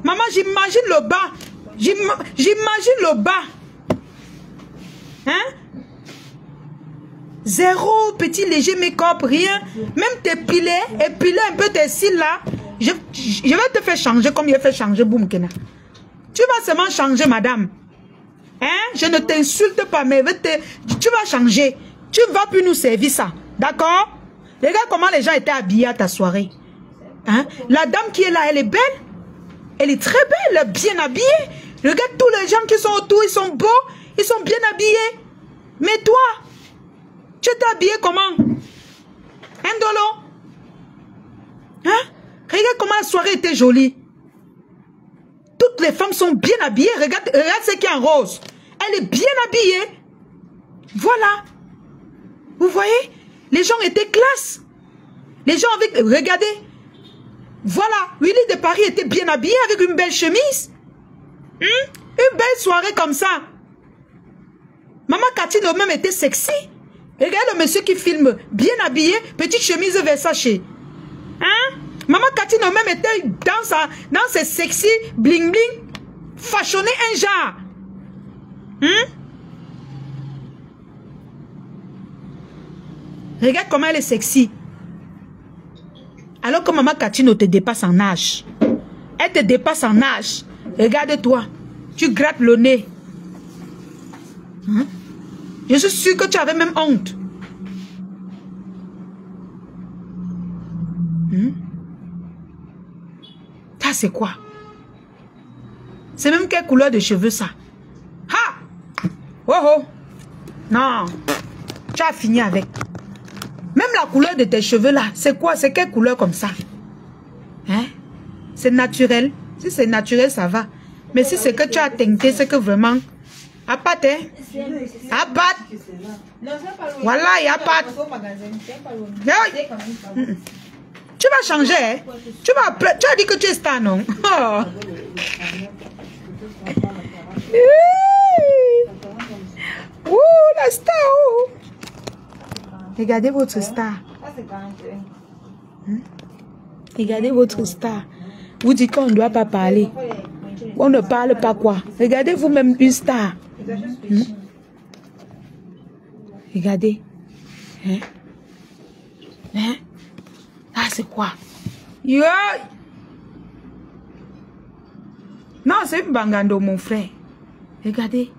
Maman, j'imagine le bas. J'imagine le bas. Hein? Zéro petit léger make-up, rien. Même épiler un peu tes cils là. Je vais te faire changer comme il a fait changer Boumkena. Tu vas seulement changer, madame. Hein? Je ne t'insulte pas, mais tu vas changer. Tu ne vas plus nous servir ça. D'accord? Regarde comment les gens étaient habillés à ta soirée. Hein? La dame qui est là, elle est belle. Elle est très belle, bien habillée. Regarde tous les gens qui sont autour, ils sont beaux. Ils sont bien habillés. Mais toi, tu t'es habillé comment? Ndolo? Hein? Regarde comment la soirée était jolie. Toutes les femmes sont bien habillées. Regarde ce qui est en rose. Elle est bien habillée. Voilà. Vous voyez? Les gens étaient classe. Les gens avec... Regardez. Voilà. Willy de Paris était bien habillé avec une belle chemise. Une belle soirée comme ça. Maman Cathy même était sexy. Regarde le monsieur qui filme. Bien habillé. Petite chemise Versace. Hein? Maman Cathy même était dans ses sexy bling bling. Fashionné un genre. Regarde comment elle est sexy. Alors que Maman Cathy te dépasse en âge. Elle te dépasse en âge. Regarde-toi. Tu grattes le nez. Je suis sûre que tu avais même honte. Ça c'est quoi? C'est même quelle couleur de cheveux ça? Ha! Oh oh! Non! Tu as fini avec. Même la couleur de tes cheveux là, c'est quoi? C'est quelle couleur comme ça? Hein? C'est naturel. Si c'est naturel, ça va. Mais si c'est que tu as teinté, c'est que vraiment... À pâte, hein? À pâte. Voilà, il y a pâte. Tu vas changer, hein? Tu as dit que tu es star, non? Oh. Ouh, la star! Oh. Regardez votre star. Regardez votre star. Vous dites qu'on ne doit pas parler. On ne parle pas quoi? Regardez vous-même une star. Regardez. Ah, c'est quoi? Yeah. Non, c'est une bangando, mon frère. Regardez.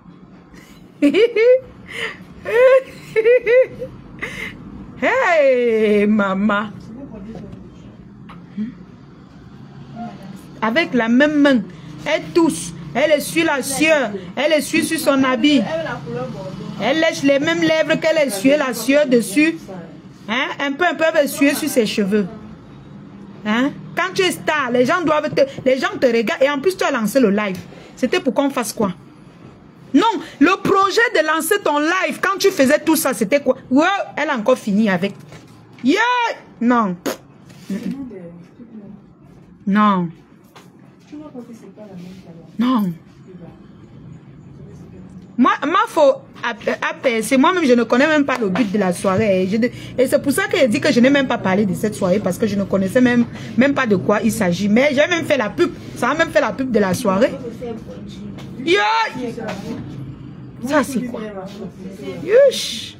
Hey, maman. Avec la même main, elle tousse. Elle essuie la sueur. Elle essuie sur son habit. Elle lèche les mêmes lèvres qu'elle essuie la sueur dessus. Hein? Un peu, elle essuie sur ses cheveux. Hein? Quand tu es star, les gens te regardent. Et en plus, tu as lancé le live. C'était pour qu'on fasse quoi? Non, le projet de lancer ton live, quand tu faisais tout ça, c'était quoi? Ouais, elle a encore fini avec. Yeah! Non. Non. Non. Moi, c'est moi-même, je ne connais même pas le but de la soirée. Et c'est pour ça que je dis que je n'ai même pas parlé de cette soirée, parce que je ne connaissais même pas de quoi il s'agit. Mais j'ai même fait la pub. Ça a même fait la pub de la soirée. Yeah! Ça, c'est quoi? Yush!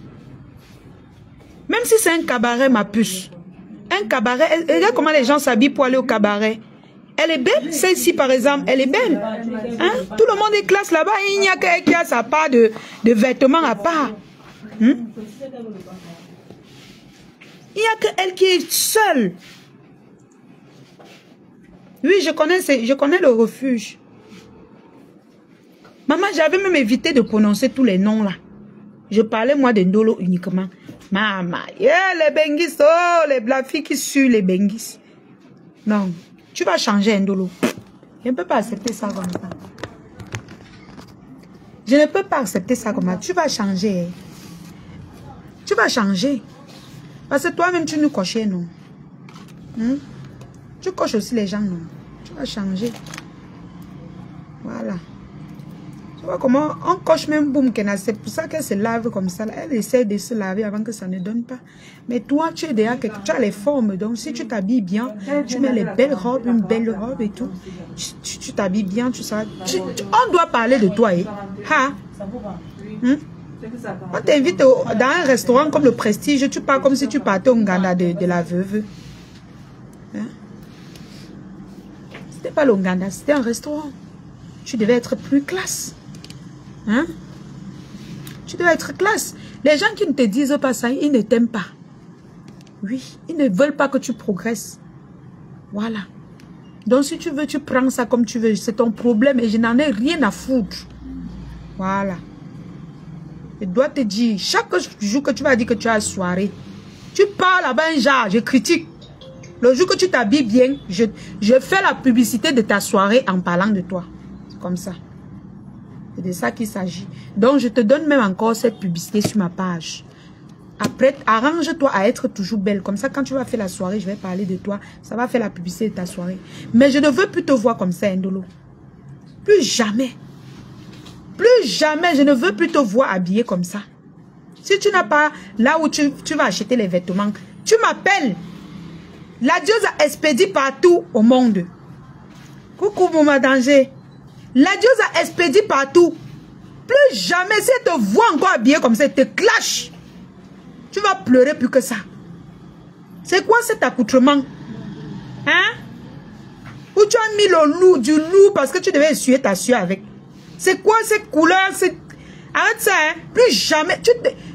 Même si c'est un cabaret, ma puce. Un cabaret, regarde comment les gens s'habillent pour aller au cabaret. Elle est belle, celle-ci par exemple, elle est belle. Hein? Tout le monde est classe là-bas. Il n'y a qu'elle qui a sa part de vêtements à part. Il n'y a qu'elle qui est seule. Oui, je connais le refuge. Maman, j'avais même évité de prononcer tous les noms là. Je parlais moi de Ndolo uniquement. Maman, yeah, les Bengis, oh, les blafis qui suent les Bengis. Non. Tu vas changer, Ndolo. Je ne peux pas accepter ça comme ça. Je ne peux pas accepter ça comme ça. Tu vas changer. Tu vas changer. Parce que toi-même, tu nous cochais, non? Tu coches aussi les gens, non? Tu vas changer. Voilà. Tu vois comment on coche même boum, c'est pour ça qu'elle se lave comme ça. Elle essaie de se laver avant que ça ne donne pas. Mais toi, tu es déjà tu as les formes. Donc, si tu t'habilles bien, tu mets les belles robes, une belle robe et tout. Tu t'habilles bien, tu sais. On doit parler de toi. Ha? On t'invite dans un restaurant comme le Prestige, tu parles comme si tu partais au Nganda de la veuve. Hein? C'était pas le Nganda, c'était un restaurant. Tu devais être plus classe. Hein? Tu dois être classe. Les gens qui ne te disent pas ça, ils ne t'aiment pas. Oui, ils ne veulent pas que tu progresses. Voilà. Donc si tu veux, tu prends ça comme tu veux. C'est ton problème et je n'en ai rien à foutre. Voilà. Je dois te dire, chaque jour que tu vas dire que tu as soirée, tu parles là-bas un genre, je critique. Le jour que tu t'habilles bien, je fais la publicité de ta soirée en parlant de toi. C'est comme ça. C'est de ça qu'il s'agit. Donc, je te donne même encore cette publicité sur ma page. Après, arrange-toi à être toujours belle. Comme ça, quand tu vas faire la soirée, je vais parler de toi. Ça va faire la publicité de ta soirée. Mais je ne veux plus te voir comme ça, Ndolo. Plus jamais. Plus jamais, je ne veux plus te voir habillée comme ça. Si tu n'as pas là où tu vas acheter les vêtements, tu m'appelles. La dieuse a expédié partout au monde. Coucou, mon danger. La dieuse a expédié partout. Plus jamais, si elle te voit encore habillée comme ça, elle te clash. Tu vas pleurer plus que ça. C'est quoi cet accoutrement? Hein? Où tu as mis du loup parce que tu devais essuyer ta sueur avec. C'est quoi cette couleur? Arrête ça, hein? Plus jamais.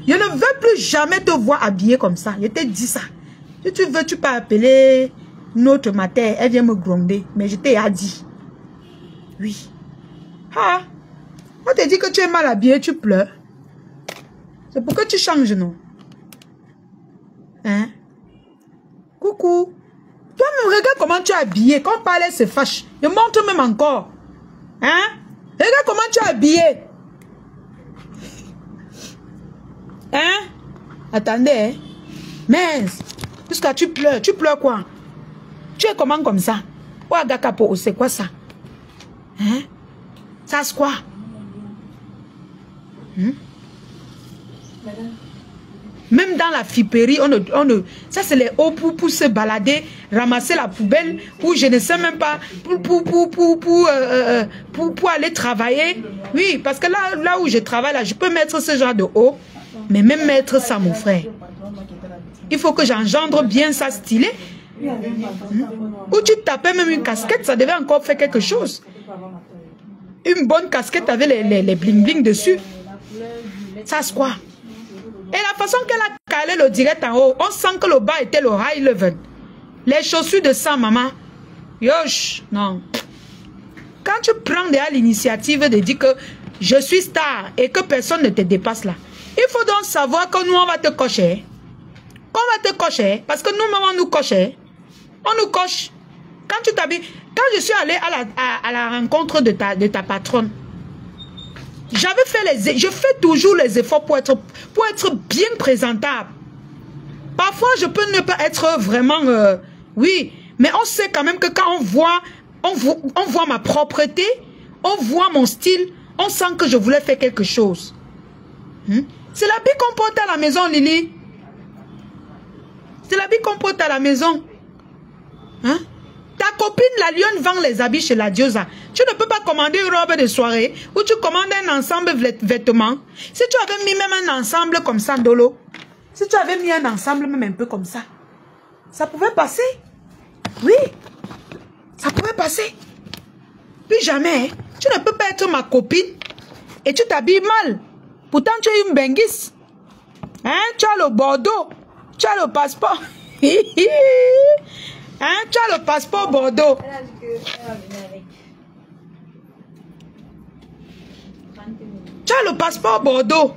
Je ne veux plus jamais te voir habillée comme ça. Je t'ai dit ça. Si tu veux, tu peux appeler notre matin. Elle vient me gronder. Mais je t'ai dit. Oui. Ah. On te dit que tu es mal habillé, tu pleures. C'est pour que tu changes, non? Hein? Coucou. Toi-même, regarde comment tu es habillé. Quand on parle, elle se fâche. Je montre même encore. Hein? Regarde comment tu es habillé. Hein? Attendez, hein? Mince. Jusqu'à tu pleures quoi? Tu es comment comme ça? Ouaga Capo, c'est quoi ça? Hein? Ça c'est quoi? Même dans la friperie, ça c'est les hauts pour se balader, ramasser la poubelle, ou je ne sais même pas, pour aller travailler. Oui, parce que là où je travaille, là, je peux mettre ce genre de haut, mais même mettre ça, mon frère. Il faut que j'engendre bien ça stylé. Ou tu tapais même une casquette, ça devait encore faire quelque chose. une bonne casquette avec les bling-bling dessus. Ça se croit. Et la façon qu'elle a calé le direct en haut, on sent que le bas était le high level. Les chaussures de sang, maman. Yosh, non. Quand tu prends déjà l'initiative de dire que je suis star et que personne ne te dépasse là, il faut donc savoir que nous, on va te cocher. Qu'on va te cocher. Parce que nous, maman, nous cocher. On nous coche. Quand tu t'habilles, quand je suis allée à la rencontre de ta patronne, j'avais fait je fais toujours les efforts pour être bien présentable. Parfois, je peux ne pas être vraiment, oui, mais on sait quand même que quand on voit ma propreté, on voit mon style, on sent que je voulais faire quelque chose. C'est l'habit qu'on porte à la maison, Lily. C'est l'habit qu'on porte à la maison. Hein? Ta copine, la lionne, vend les habits chez la Diosa. Tu ne peux pas commander une robe de soirée ou tu commandes un ensemble de vêtements. Si tu avais mis même un ensemble comme ça, Dolo, si tu avais mis un ensemble même un peu comme ça, ça pouvait passer. Oui, ça pouvait passer. Puis jamais, tu ne peux pas être ma copine et tu t'habilles mal. Pourtant, tu es une benguisse. Hein? Tu as le Bordeaux. Tu as le passeport. Hein? Tu as le passeport Bordeaux. Tu as le passeport Bordeaux.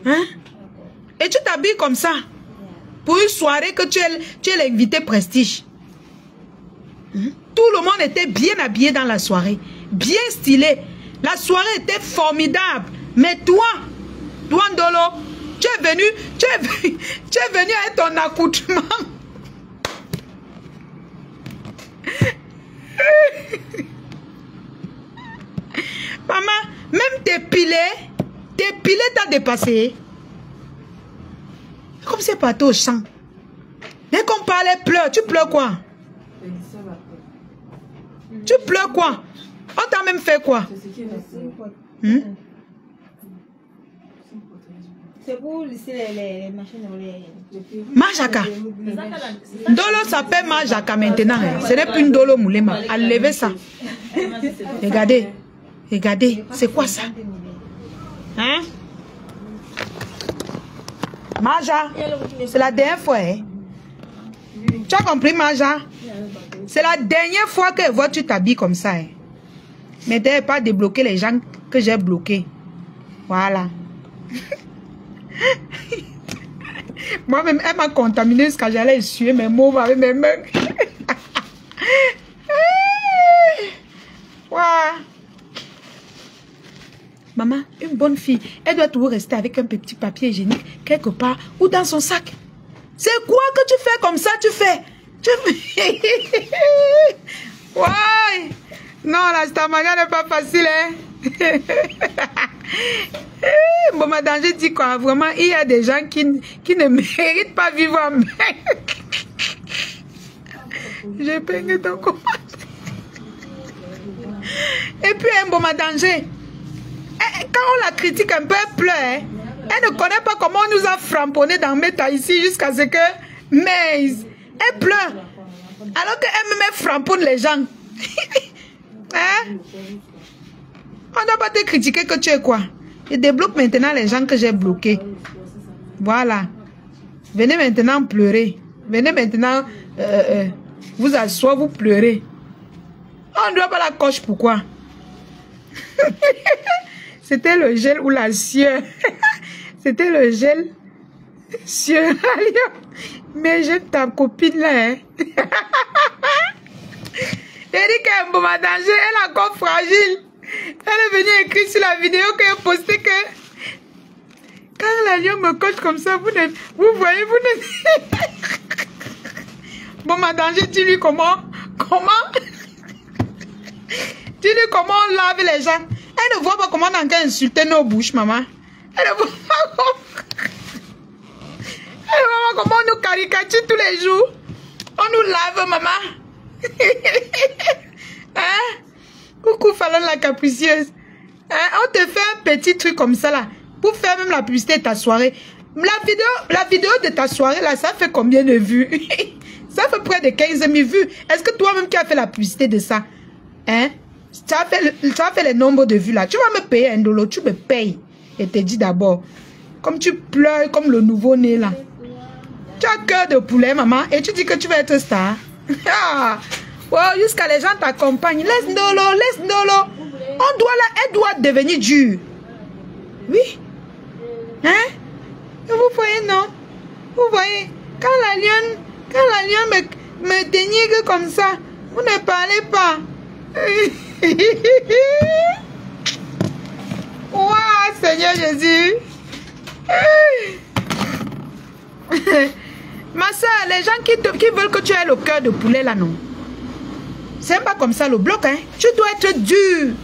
Hein? Et tu t'habilles comme ça. Pour une soirée que tu es l'invité prestige. Tout le monde était bien habillé dans la soirée. Bien stylé. La soirée était formidable. Mais toi, Ndolo, tu es venu avec ton accoutrement. Maman, même tes pilets t'as dépassé. Comme c'est parti au champ. Dès qu'on parlait, pleure. Tu pleures quoi? Tu pleures quoi? On t'a même fait quoi? C'est pour les machines. Majaka. Dolo s'appelle Majaka maintenant. Ce n'est plus une Dolo Moulema. Enlevez ça. Regardez. Regardez. C'est quoi ça? Hein? Maja. C'est la dernière fois. Hein? Tu as compris, Maja? C'est la dernière fois que vois tu t'habilles comme ça. Hein? Mais tu n'as pas débloqué les gens que j'ai bloqués. Voilà. Moi-même, elle m'a contaminé jusqu'à j'allais essuyer mes mots avec mes mains. Wow. Maman, une bonne fille, elle doit toujours rester avec un petit papier hygiénique quelque part ou dans son sac. C'est quoi que tu fais comme ça? Tu fais. Ouais. Non, la stamania n'est pas facile, hein? Bon, madame, je dis quoi? Vraiment, il y a des gens qui ne méritent pas vivre en main. J'ai peigné ton commentaire. Et puis, bon, madame, quand on la critique un peu, elle pleure. Hein? Elle ne connaît pas comment on nous a framponné dans Meta ici jusqu'à ce que Maze, elle pleure. Alors qu'elle me framponne les gens. Hein? On ne doit pas te critiquer que tu es quoi? Je débloque maintenant les gens que j'ai bloqués. Voilà. Venez maintenant pleurer. Venez maintenant vous asseoir, vous pleurez. On ne doit pas la coche, pourquoi? C'était le gel ou la sueur. C'était le gel sueur. Mais j'ai ta copine là. Hein? Eric est un bon danger, elle est encore fragile. Elle est venue écrire sur la vidéo que j'ai postée que quand la lion me coche comme ça, vous voyez, vous ne... Bon, madame, dis-lui comment dis-lui comment on lave les gens. Elle ne voit pas comment on a encore insulté nos bouches, maman. Elle ne voit pas comment on nous caricature tous les jours. On nous lave, maman. Hein? Coucou Fallon la capricieuse. Hein? On te fait un petit truc comme ça là. Pour faire même la publicité de ta soirée. La vidéo de ta soirée là, ça fait combien de vues? Ça fait près de 15 000 vues. Est-ce que toi-même tu as fait la publicité de ça? Hein? Tu as fait le nombre de vues là. Tu vas me payer un dollar. Tu me payes. Et te dis d'abord. Comme tu pleures comme le nouveau-né là. Tu as cœur de poulet, maman. Et tu dis que tu vas être star. Wow, jusqu'à les gens t'accompagnent. Laisse Ndolo, laisse Ndolo. Elle doit devenir dure. Oui. Hein? Vous voyez, non? Vous voyez, quand la lionne me dénigre comme ça, vous ne parlez pas. Waouh, Seigneur Jésus. Ma soeur, les gens qui veulent que tu aies le cœur de poulet là, non? C'est pas comme ça le bloc, hein? Tu dois être dur.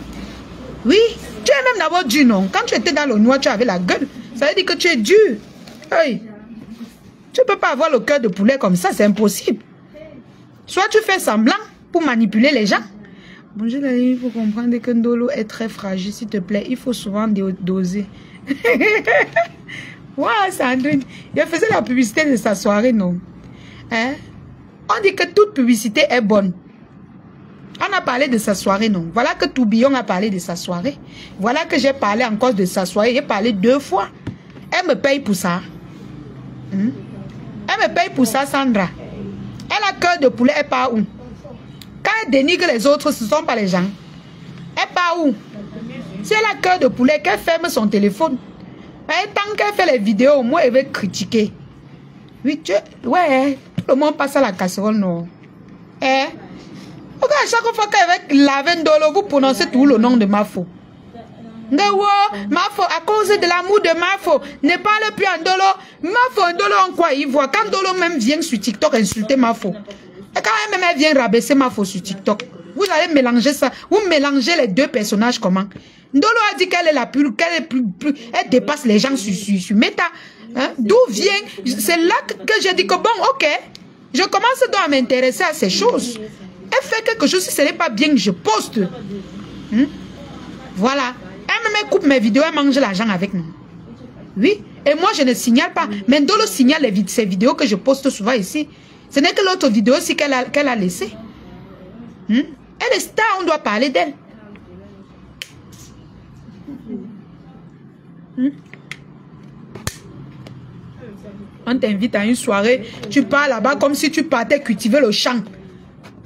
Oui, tu es même d'abord dur, non? Quand tu étais dans le noir, tu avais la gueule. Ça veut dire que tu es dur. Hey. Tu ne peux pas avoir le cœur de poulet comme ça, c'est impossible. Soit tu fais semblant pour manipuler les gens. Bonjour, il faut comprendre que Ndolo est très fragile, s'il te plaît. Il faut souvent doser. Waouh, Sandrine. Il faisait la publicité de sa soirée, non? Hein? On dit que toute publicité est bonne. On a parlé de sa soirée, non? Voilà que Tourbillon a parlé de sa soirée. Voilà que j'ai parlé encore de sa soirée. J'ai parlé 2 fois. Elle me paye pour ça. Elle me paye pour ça, Sandra. Elle a cœur de poulet, elle part où? Quand elle dénigre les autres, ce ne sont pas les gens. Elle part où? Si elle a cœur de poulet, qu'elle ferme son téléphone. Et tant qu'elle fait les vidéos, moi, elle va critiquer. Oui, ouais, tout le monde passe à la casserole, non? Eh? À chaque fois qu'elle va laver Ndolo, vous prononcez tout le nom de Mafo. Mafo, à cause de l'amour de Mafo, ne parle plus à Ndolo. Mafo, Ndolo en quoi il voit? Quand Ndolo même vient sur TikTok insulter Mafo. Et quand elle vient rabaisser Mafo sur TikTok, vous allez mélanger ça. Vous mélangez les 2 personnages comment? Ndolo a dit qu'elle est la plus, elle dépasse les gens sur Meta. Hein? D'où vient? C'est là que j'ai dit que bon, ok, je commence donc à m'intéresser à ces choses. Elle fait quelque chose, si ce n'est pas bien, je poste. Voilà. Elle me coupe mes vidéos, elle mange l'argent avec nous. Oui. Et moi, je ne signale pas. Mais Ndolo signale ces vidéos que je poste souvent ici. Ce n'est que l'autre vidéo aussi qu'elle a laissée. Elle est star, on doit parler d'elle. On t'invite à une soirée, tu pars là-bas comme si tu partais cultiver le champ.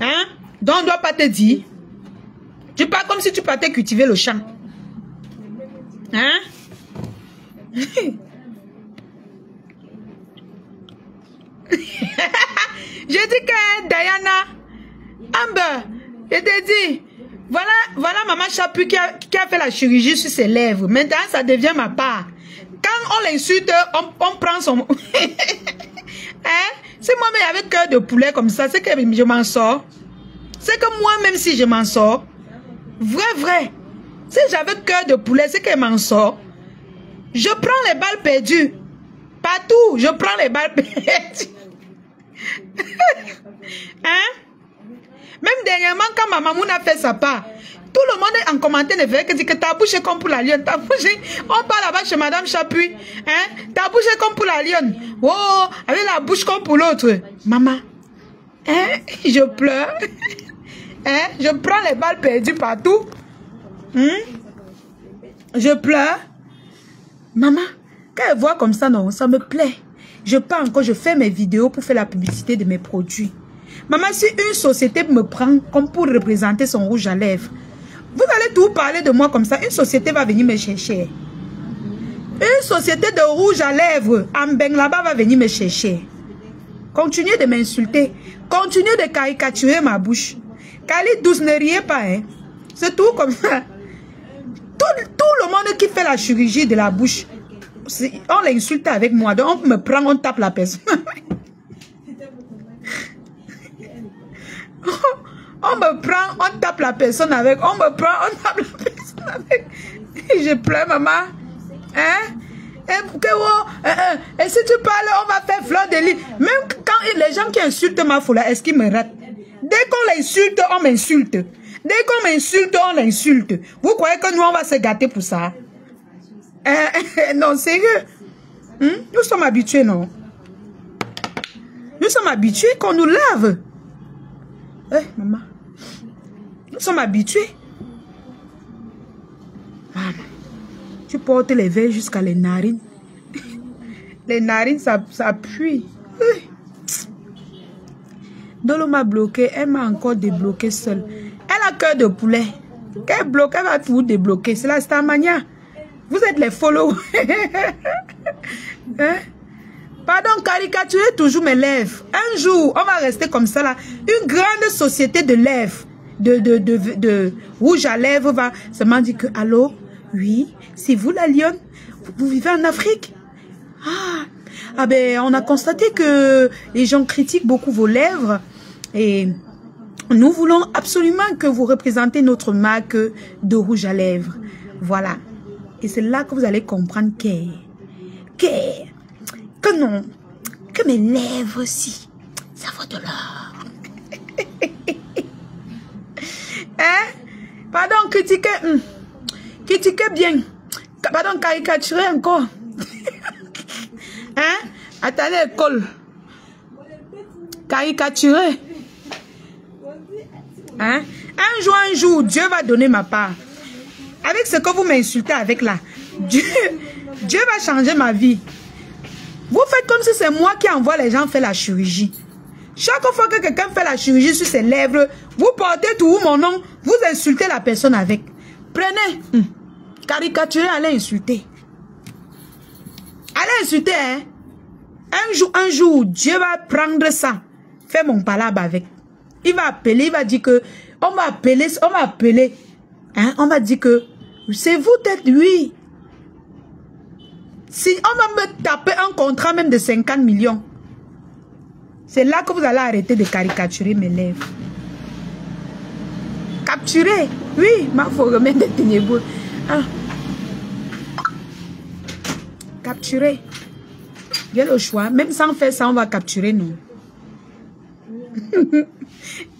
Hein? Donc on ne doit pas te dire. Tu pars comme si tu partais cultiver le champ. Hein? J'ai dit que Diana, Amber, je t'ai dit, voilà maman Chapu qui a fait la chirurgie sur ses lèvres. Maintenant, ça devient ma part. Quand on l'insulte, on prend son... Hein? Si moi-même j'avais cœur de poulet comme ça, c'est que je m'en sors. C'est que moi-même si je m'en sors, vrai. Si j'avais cœur de poulet, c'est que je m'en sors. Je prends les balles perdues. Partout, je prends les balles perdues. Hein? Même dernièrement, quand ma maman a fait sa part, tout le monde en commentaire ne fait que dire que ta bouche est comme pour la lionne. Ta bouche, on parle là-bas chez Madame Chapuis. Hein? Ta bouche est comme pour la lionne. Oh, avec la bouche comme pour l'autre. Maman, hein? Je pleure. Hein? Je prends les balles perdues partout. Je pleure. Maman, quand elle voit comme ça, non, ça me plaît. Je pars encore, je fais mes vidéos pour faire la publicité de mes produits. Maman, si une société me prend comme pour représenter son rouge à lèvres, vous allez tout parler de moi comme ça. Une société va venir me chercher. Une société de rouge à lèvres, Ambeng là-bas va venir me chercher. Continuez de m'insulter. Continuez de caricaturer ma bouche. Kali douce, ne riez pas, hein. C'est tout comme ça. Tout le monde qui fait la chirurgie de la bouche, on l'insulte avec moi. Donc on me prend, on tape la personne. On me prend, on tape la personne avec. On me prend, on tape la personne avec. Je pleure, maman. Hein? Et si tu parles, on va faire fleur de lis. Même quand les gens qui insultent ma foule, est-ce qu'ils me ratent? Dès qu'on l'insulte, on m'insulte. Dès qu'on m'insulte, on l'insulte. Vous croyez que nous, on va se gâter pour ça? Non, sérieux. Nous sommes habitués, non? Nous sommes habitués qu'on nous lave. Maman. Nous sommes habitués. Voilà. Tu portes les verres jusqu'à les narines. Les narines, ça pue. Dolo m'a bloqué. Elle m'a encore débloqué seule. Elle a cœur de poulet. Qu'elle bloque, elle va tout débloquer. C'est la Starmania. Vous êtes les followers. Hein? Pardon, caricaturer toujours mes lèvres. Un jour, on va rester comme ça là. Une grande société de lèvres, de rouge à lèvres va seulement dire que, allô, oui, c'est vous la lionne, vous vivez en Afrique. Ah ben, on a constaté que les gens critiquent beaucoup vos lèvres et nous voulons absolument que vous représentez notre marque de rouge à lèvres. Voilà. Et c'est là que vous allez comprendre que non, que mes lèvres aussi, ça vaut de l'or. Hein? Pardon, critiquez bien. Pardon, caricaturer encore. Hein? Attendez, école. Caricaturer. Hein? Un jour, Dieu va donner ma part. Avec ce que vous m'insultez avec là, Dieu va changer ma vie. Vous faites comme si c'est moi qui envoie les gens faire la chirurgie. Chaque fois que quelqu'un fait la chirurgie sur ses lèvres, vous portez tout mon nom, vous insultez la personne avec. Prenez, caricaturez, allez insulter. Allez insulter, hein. Un jour, Dieu va prendre ça, faire mon palabre avec. Il va appeler, il va dire que, on va appeler, hein, on va dire que, c'est vous tête, oui. Si on va me taper un contrat même de 50 millions, c'est là que vous allez arrêter de caricaturer mes lèvres. Capturer, oui, il faut remettre des ténébreux. Ah. Capturer. Il y a le choix. Même sans faire ça, on va capturer, non.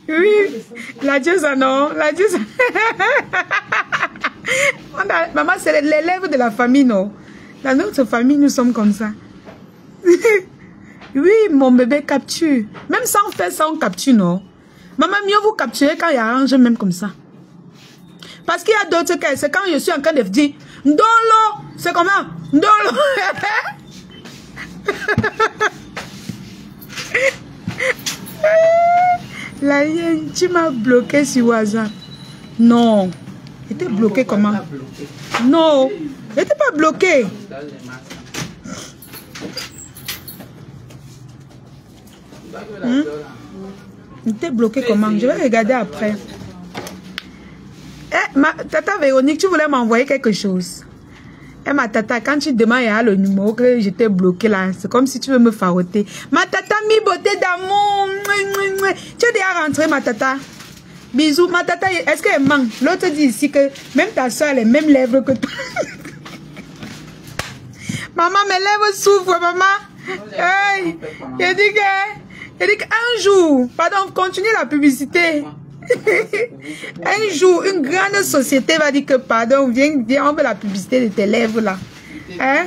Oui, la Dieu ça non, la Dieu ça. Maman, c'est les lèvres de la famille, non. Dans notre famille, nous sommes comme ça. Oui, mon bébé capture. Même sans faire ça, on capture, non. Maman, mieux vous capturer quand il arrange même comme ça. Parce qu'il y a d'autres cas, c'est quand je suis en train de dire Ndolo, c'est comment? Ndolo. La lienne, tu m'as bloqué sur WhatsApp. Non. J'étais bloqué comment? Non. J'étais pas bloqué. J'étais bloqué comment? Je vais regarder après. Eh, ma tata Véronique, tu voulais m'envoyer quelque chose. Eh, ma tata, quand tu demandes le numéro que j'étais bloqué là, c'est comme si tu veux me faroter. Ma tata, mi beauté d'amour. Tu es déjà rentrée, ma tata. Bisous, ma tata, est-ce qu'elle manque? L'autre dit ici que même ta soeur a les mêmes lèvres que toi. Maman, mes lèvres souffrent, maman. Hey, il dit qu'un jour, pardon, continuez la publicité. Un jour, une grande société va dire que, pardon, viens, on veut la publicité de tes lèvres là. Hein?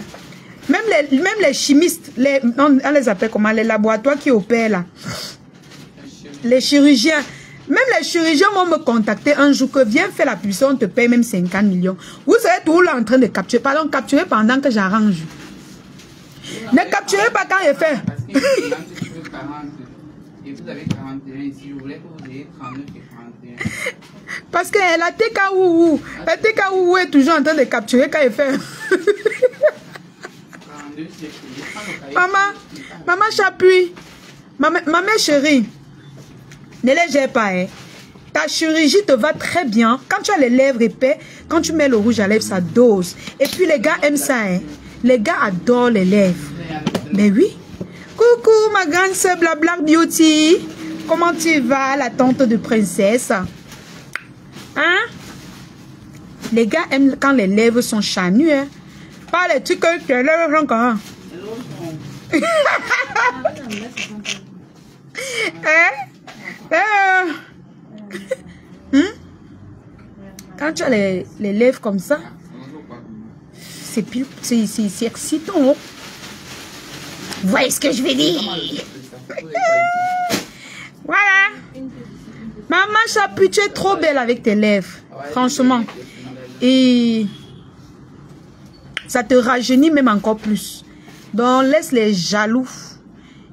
Même les chimistes, on les appelle comment? Les laboratoires qui opèrent là. Les chirurgiens. Même les chirurgiens vont me contacter un jour que viens faire la publicité, on te paye même 50 millions. Vous serez toujours là en train de capturer. Pardon, capturer pendant que j'arrange. Ne capturez pas quand il fait. Et vous avez 41 ici, je voulais que vous ayez 39 et 41. Parce que la TKOU, la TKOU est toujours en train de capturer quand il fait. Maman j'appuie. Maman chérie, ne les gère pas. Hein. Ta chirurgie te va très bien. Quand tu as les lèvres épais, quand tu mets le rouge à lèvres, ça dose. Et puis les gars aiment ça. Hein. Les gars adorent les lèvres. Mais oui. Coucou ma grande sœur Blabla Beauty. Comment tu vas, la tante de princesse? Hein? Les gars aiment quand les lèvres sont charnues. Hein? Pas les trucs que les lèvres sont quand même. Quand tu as les lèvres comme ça, c'est excitant. Hein? Vous voyez ce que je veux dire? Voilà. Maman Chapu, tu es trop belle avec tes lèvres. Franchement. Et Ça te rajeunit même encore plus. Donc, laisse les jaloux.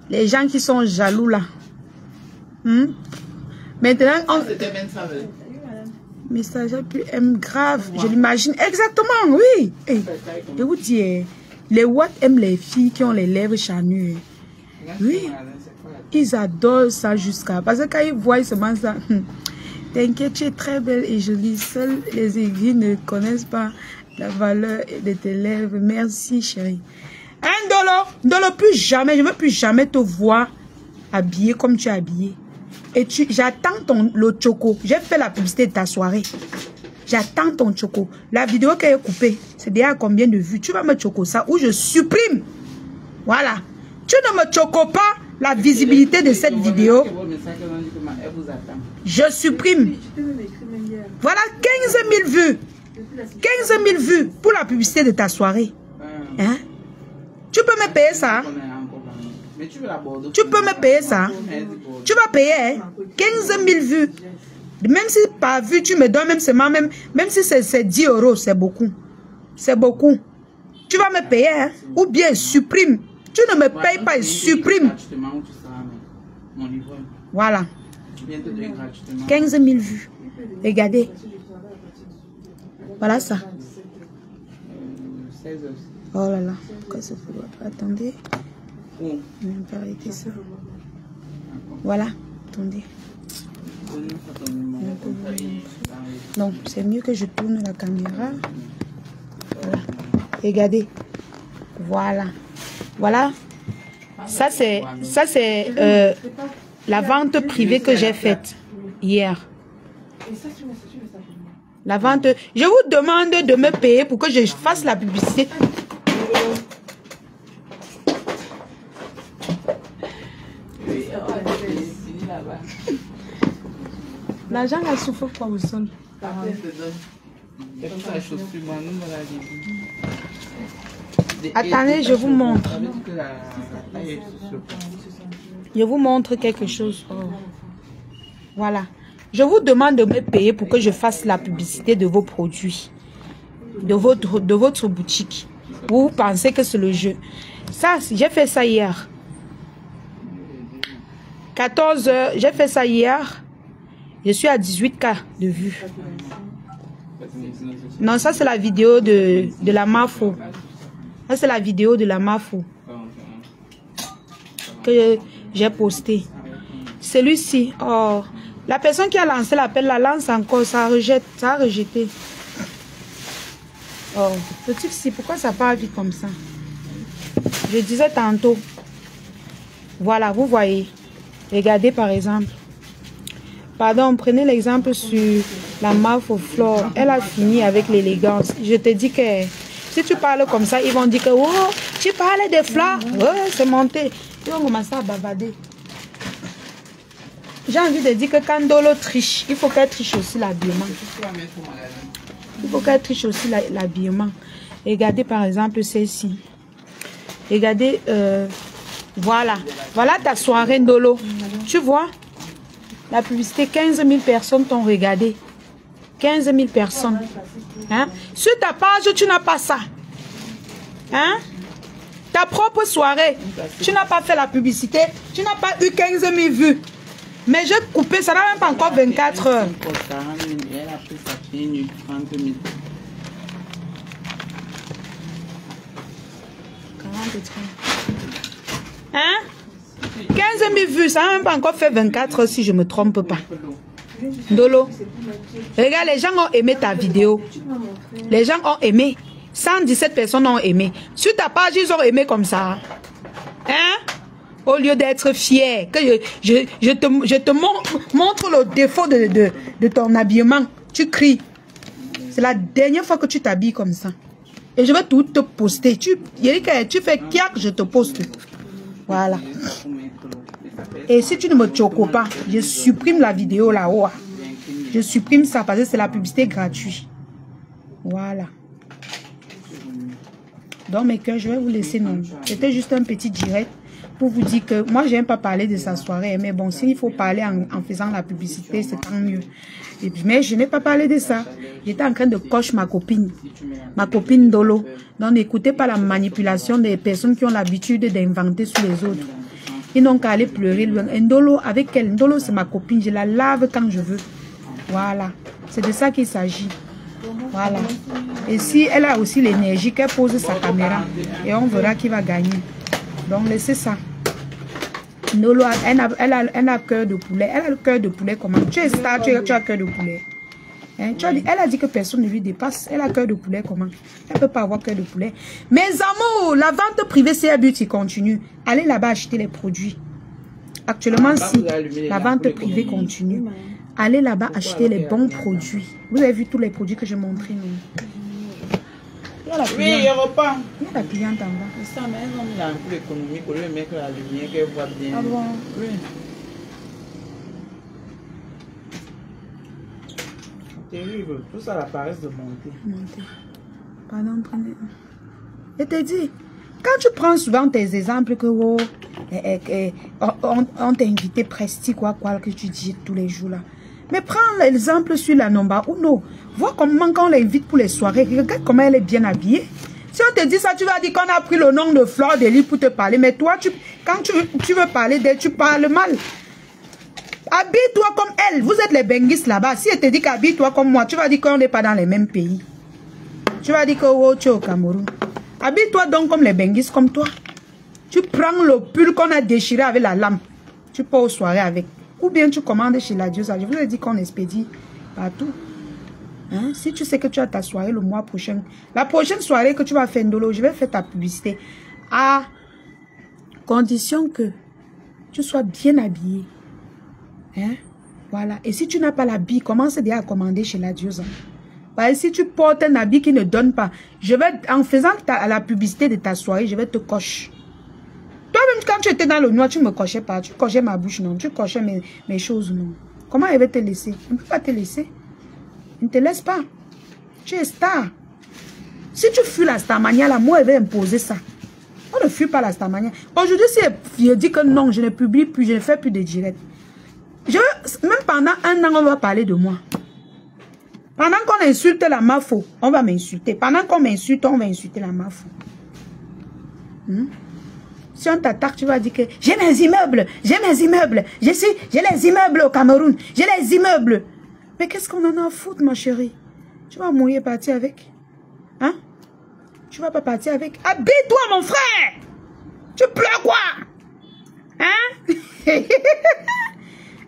Les gens qui sont jaloux là. Maintenant, C'était même ça. message plus aime grave. Je l'imagine. Exactement, oui. Hey, je vous dis, les What aiment les filles qui ont les lèvres charnues. Oui. Ils adorent ça jusqu'à... Parce que quand ils voient seulement ça... T'inquiète, tu es très belle et jolie. Seuls les aiguilles ne connaissent pas la valeur de tes lèvres. Merci, chérie. Hein, Dolo, plus jamais, je ne veux plus jamais te voir habillée comme tu es habillée. Et j'attends le choco. J'ai fait la publicité de ta soirée. J'attends ton choco. La vidéo qu'elle est coupée, c'est déjà combien de vues? Tu vas me choco ça ou je supprime. Voilà. Tu ne me choco pas la visibilité de cette vidéo. Je supprime. Voilà 15 000 vues. 15 000 vues pour la publicité de ta soirée. Hein? Tu peux me payer ça? Tu peux me payer ça? Tu vas payer hein? 15 000 vues. Même si par vue, tu me donnes même si c'est 10 €, c'est beaucoup. C'est beaucoup. Tu vas me payer hein? Ou bien supprime. Tu ne me payes pas et supprime. Voilà. 15 000 vues. Regardez. Voilà ça. Oh là là. Attendez. Ça. Voilà. Attendez. Non, c'est mieux que je tourne la caméra. Voilà. Regardez. Voilà. Voilà. Ça c'est la vente privée que j'ai faite hier. La vente. Je vous demande de me payer pour que je fasse la publicité. L'argent ne souffre pas au sol. Attendez, je vous montre. Je vous montre quelque chose. Oh. Voilà. Je vous demande de me payer pour que je fasse la publicité de vos produits. De votre boutique. Vous pensez que c'est le jeu. Ça, j'ai fait ça hier. 14 heures. J'ai fait ça hier. Je suis à 18K de vues. Non, ça c'est la vidéo de la Mafo. Ça c'est la vidéo de la Mafo que j'ai posté. Celui-ci, oh, la personne qui a lancé l'appel la lance encore, ça rejette, ça a rejeté. Oh, ce truc-ci, pourquoi ça part vite comme ça? Je disais tantôt. Voilà, vous voyez. Regardez par exemple. Pardon, prenez l'exemple sur la Mafo Flore. Elle a fini avec l'élégance. Je te dis que si tu parles comme ça, ils vont dire que oh, tu parles des fleurs. Ouais, c'est monté. Ils vont commencer à bavarder. J'ai envie de dire que quand Dolo triche, il faut qu'elle triche aussi l'habillement. Il faut qu'elle triche aussi l'habillement. Regardez par exemple celle-ci. Regardez, voilà. Voilà ta soirée Dolo. Tu vois? La publicité, 15 000 personnes t'ont regardé. 15 000 personnes. Hein? Sur ta page, tu n'as pas ça. Hein? Ta propre soirée, tu n'as pas fait la publicité. Tu n'as pas eu 15 000 vues. Mais j'ai coupé, ça n'a même pas encore 24 heures. Hein? 15 000 vues, ça n'a même pas encore fait 24 heures si je ne me trompe pas. Dolo. Regarde, les gens ont aimé ta vidéo. Les gens ont aimé. 117 personnes ont aimé. Sur ta page, ils ont aimé comme ça. Hein? Au lieu d'être fier, que je te montre le défaut de ton habillement. Tu cries. C'est la dernière fois que tu t'habilles comme ça. Et je vais tout te poster. Tu fais kiak, je te poste. Voilà. Et si tu ne me choques pas, je supprime la vidéo là-haut. Je supprime ça parce que c'est la publicité gratuite. Voilà. Donc mes cœurs, je vais vous laisser. Non. C'était juste un petit direct pour vous dire que moi, j'aime pas parler de sa soirée. Mais bon, s'il faut parler en faisant la publicité, c'est tant mieux. Et puis, mais je n'ai pas parlé de ça. J'étais en train de cocher ma copine Dolo. Donc, n'écoutez pas la manipulation des personnes qui ont l'habitude d'inventer sur les autres. Ils n'ont qu'à aller pleurer loin. Ndolo, avec elle, Ndolo, c'est ma copine. Je la lave quand je veux. Voilà. C'est de ça qu'il s'agit. Voilà. Et si elle a aussi l'énergie, qu'elle pose sa caméra. Et on verra qui va gagner. Donc, laissez ça. Ndolo, elle a cœur de poulet. Elle a le cœur de poulet comment? Tu es star, tu as cœur de poulet. Hein, elle a dit que personne ne lui dépasse. Elle a cœur de poulet comment? Elle ne peut pas avoir cœur de poulet. Mes amours, la vente privée CA Beauty continue. Allez là-bas acheter les produits. Actuellement, si la vente privée continue, allez là-bas acheter les bons produits. Vous avez vu tous les produits que j'ai montrés, non? Il y a la cliente. Oui, il reprend. Il y a la cliente en bas. Ça, mais elles ont mis la ampoule économique pour lui mettre la lumière qu'elle voit bien. Ah bon? Oui. Terrible. Tout ça, la paresse de monter. Pardon, prenez. Je te dis, quand tu prends souvent tes exemples que oh, on t'a invité Presti, quoi que tu dis tous les jours là. Mais prends l'exemple sur la Nomba Uno. Vois comment quand on l'invite pour les soirées, regarde comment elle est bien habillée. Si on te dit ça, tu vas dire qu'on a pris le nom de Fleur de Lys pour te parler. Mais toi, quand tu veux parler d'elle, tu parles mal. Habille-toi comme elle. Vous êtes les benguistes là-bas. Si elle te dit qu'habille-toi comme moi, tu vas dire qu'on n'est pas dans les mêmes pays. Tu vas dire que oh, tu es au Cameroun. Habille-toi donc comme les benguistes, comme toi. Tu prends le pull qu'on a déchiré avec la lame. Tu pars aux soirées avec. Ou bien tu commandes chez la dieuse. Je vous ai dit qu'on expédie partout. Hein? Si tu sais que tu as ta soirée le mois prochain. La prochaine soirée que tu vas faire Ndolo, je vais faire ta publicité. À condition que tu sois bien habillé. Hein? Voilà. Et si tu n'as pas l'habit, commence déjà à commander chez la dieuse. Parce que si tu portes un habit qui ne donne pas, je vais, en faisant la publicité de ta soirée, je vais te cocher. Toi-même, quand tu étais dans le noir, tu ne me cochais pas. Tu cochais ma bouche, non. Tu cochais mes choses, non. Comment elle va te laisser? Elle ne peut pas te laisser. Elle ne te laisse pas. Tu es star. Si tu fuis la starmania, là, moi, elle va imposer ça. On ne fuit pas la starmania. Aujourd'hui, si elle dit que non, je ne publie plus, je ne fais plus de direct. Même pendant un an, on va parler de moi. Pendant qu'on insulte la mafo, on va m'insulter. Pendant qu'on m'insulte, on va insulter la mafo. Si on t'attaque, tu vas dire que j'ai mes immeubles, j'ai mes immeubles, j'ai les immeubles au Cameroun, j'ai les immeubles. Mais qu'est-ce qu'on en a à foutre, ma chérie? Tu vas mourir partir avec? Hein? Tu vas pas partir avec? Habille-toi, mon frère! Tu pleures quoi? Hein?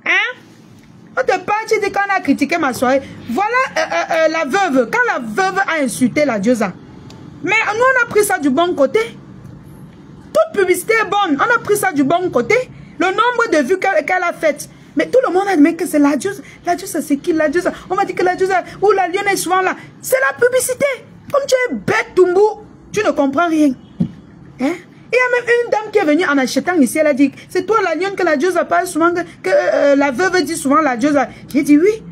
Hein? On te parle, tu dis qu'on a critiqué ma soirée. Voilà la veuve. Quand la veuve a insulté la diosa. Mais nous, on a pris ça du bon côté. Toute publicité est bonne. On a pris ça du bon côté. Le nombre de vues qu'elle a faites. Mais tout le monde a dit que c'est la diosa. La diosa, c'est qui la diosa? On m'a dit que la diosa, ou la lionne est souvent là. C'est la publicité. Comme tu es bête, Tumbu, tu ne comprends rien. Hein? Il y a même une dame qui est venue en achetant ici, elle a dit, c'est toi la lionne que la diosa parle souvent, que la veuve dit souvent la diosa. J'ai dit oui.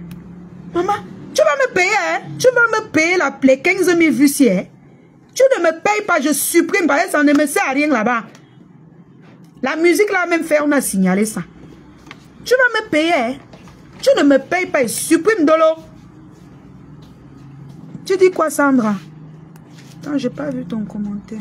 Maman, tu vas me payer, hein? Tu vas me payer les 15 000 vues ici, hein? Tu ne me payes pas, je supprime, parce que ça ne me sert à rien là-bas. La musique là même fait, on a signalé ça. Tu vas me payer, hein? Tu ne me payes pas, supprime Dolo. Tu dis quoi, Sandra? Attends, j'ai pas vu ton commentaire.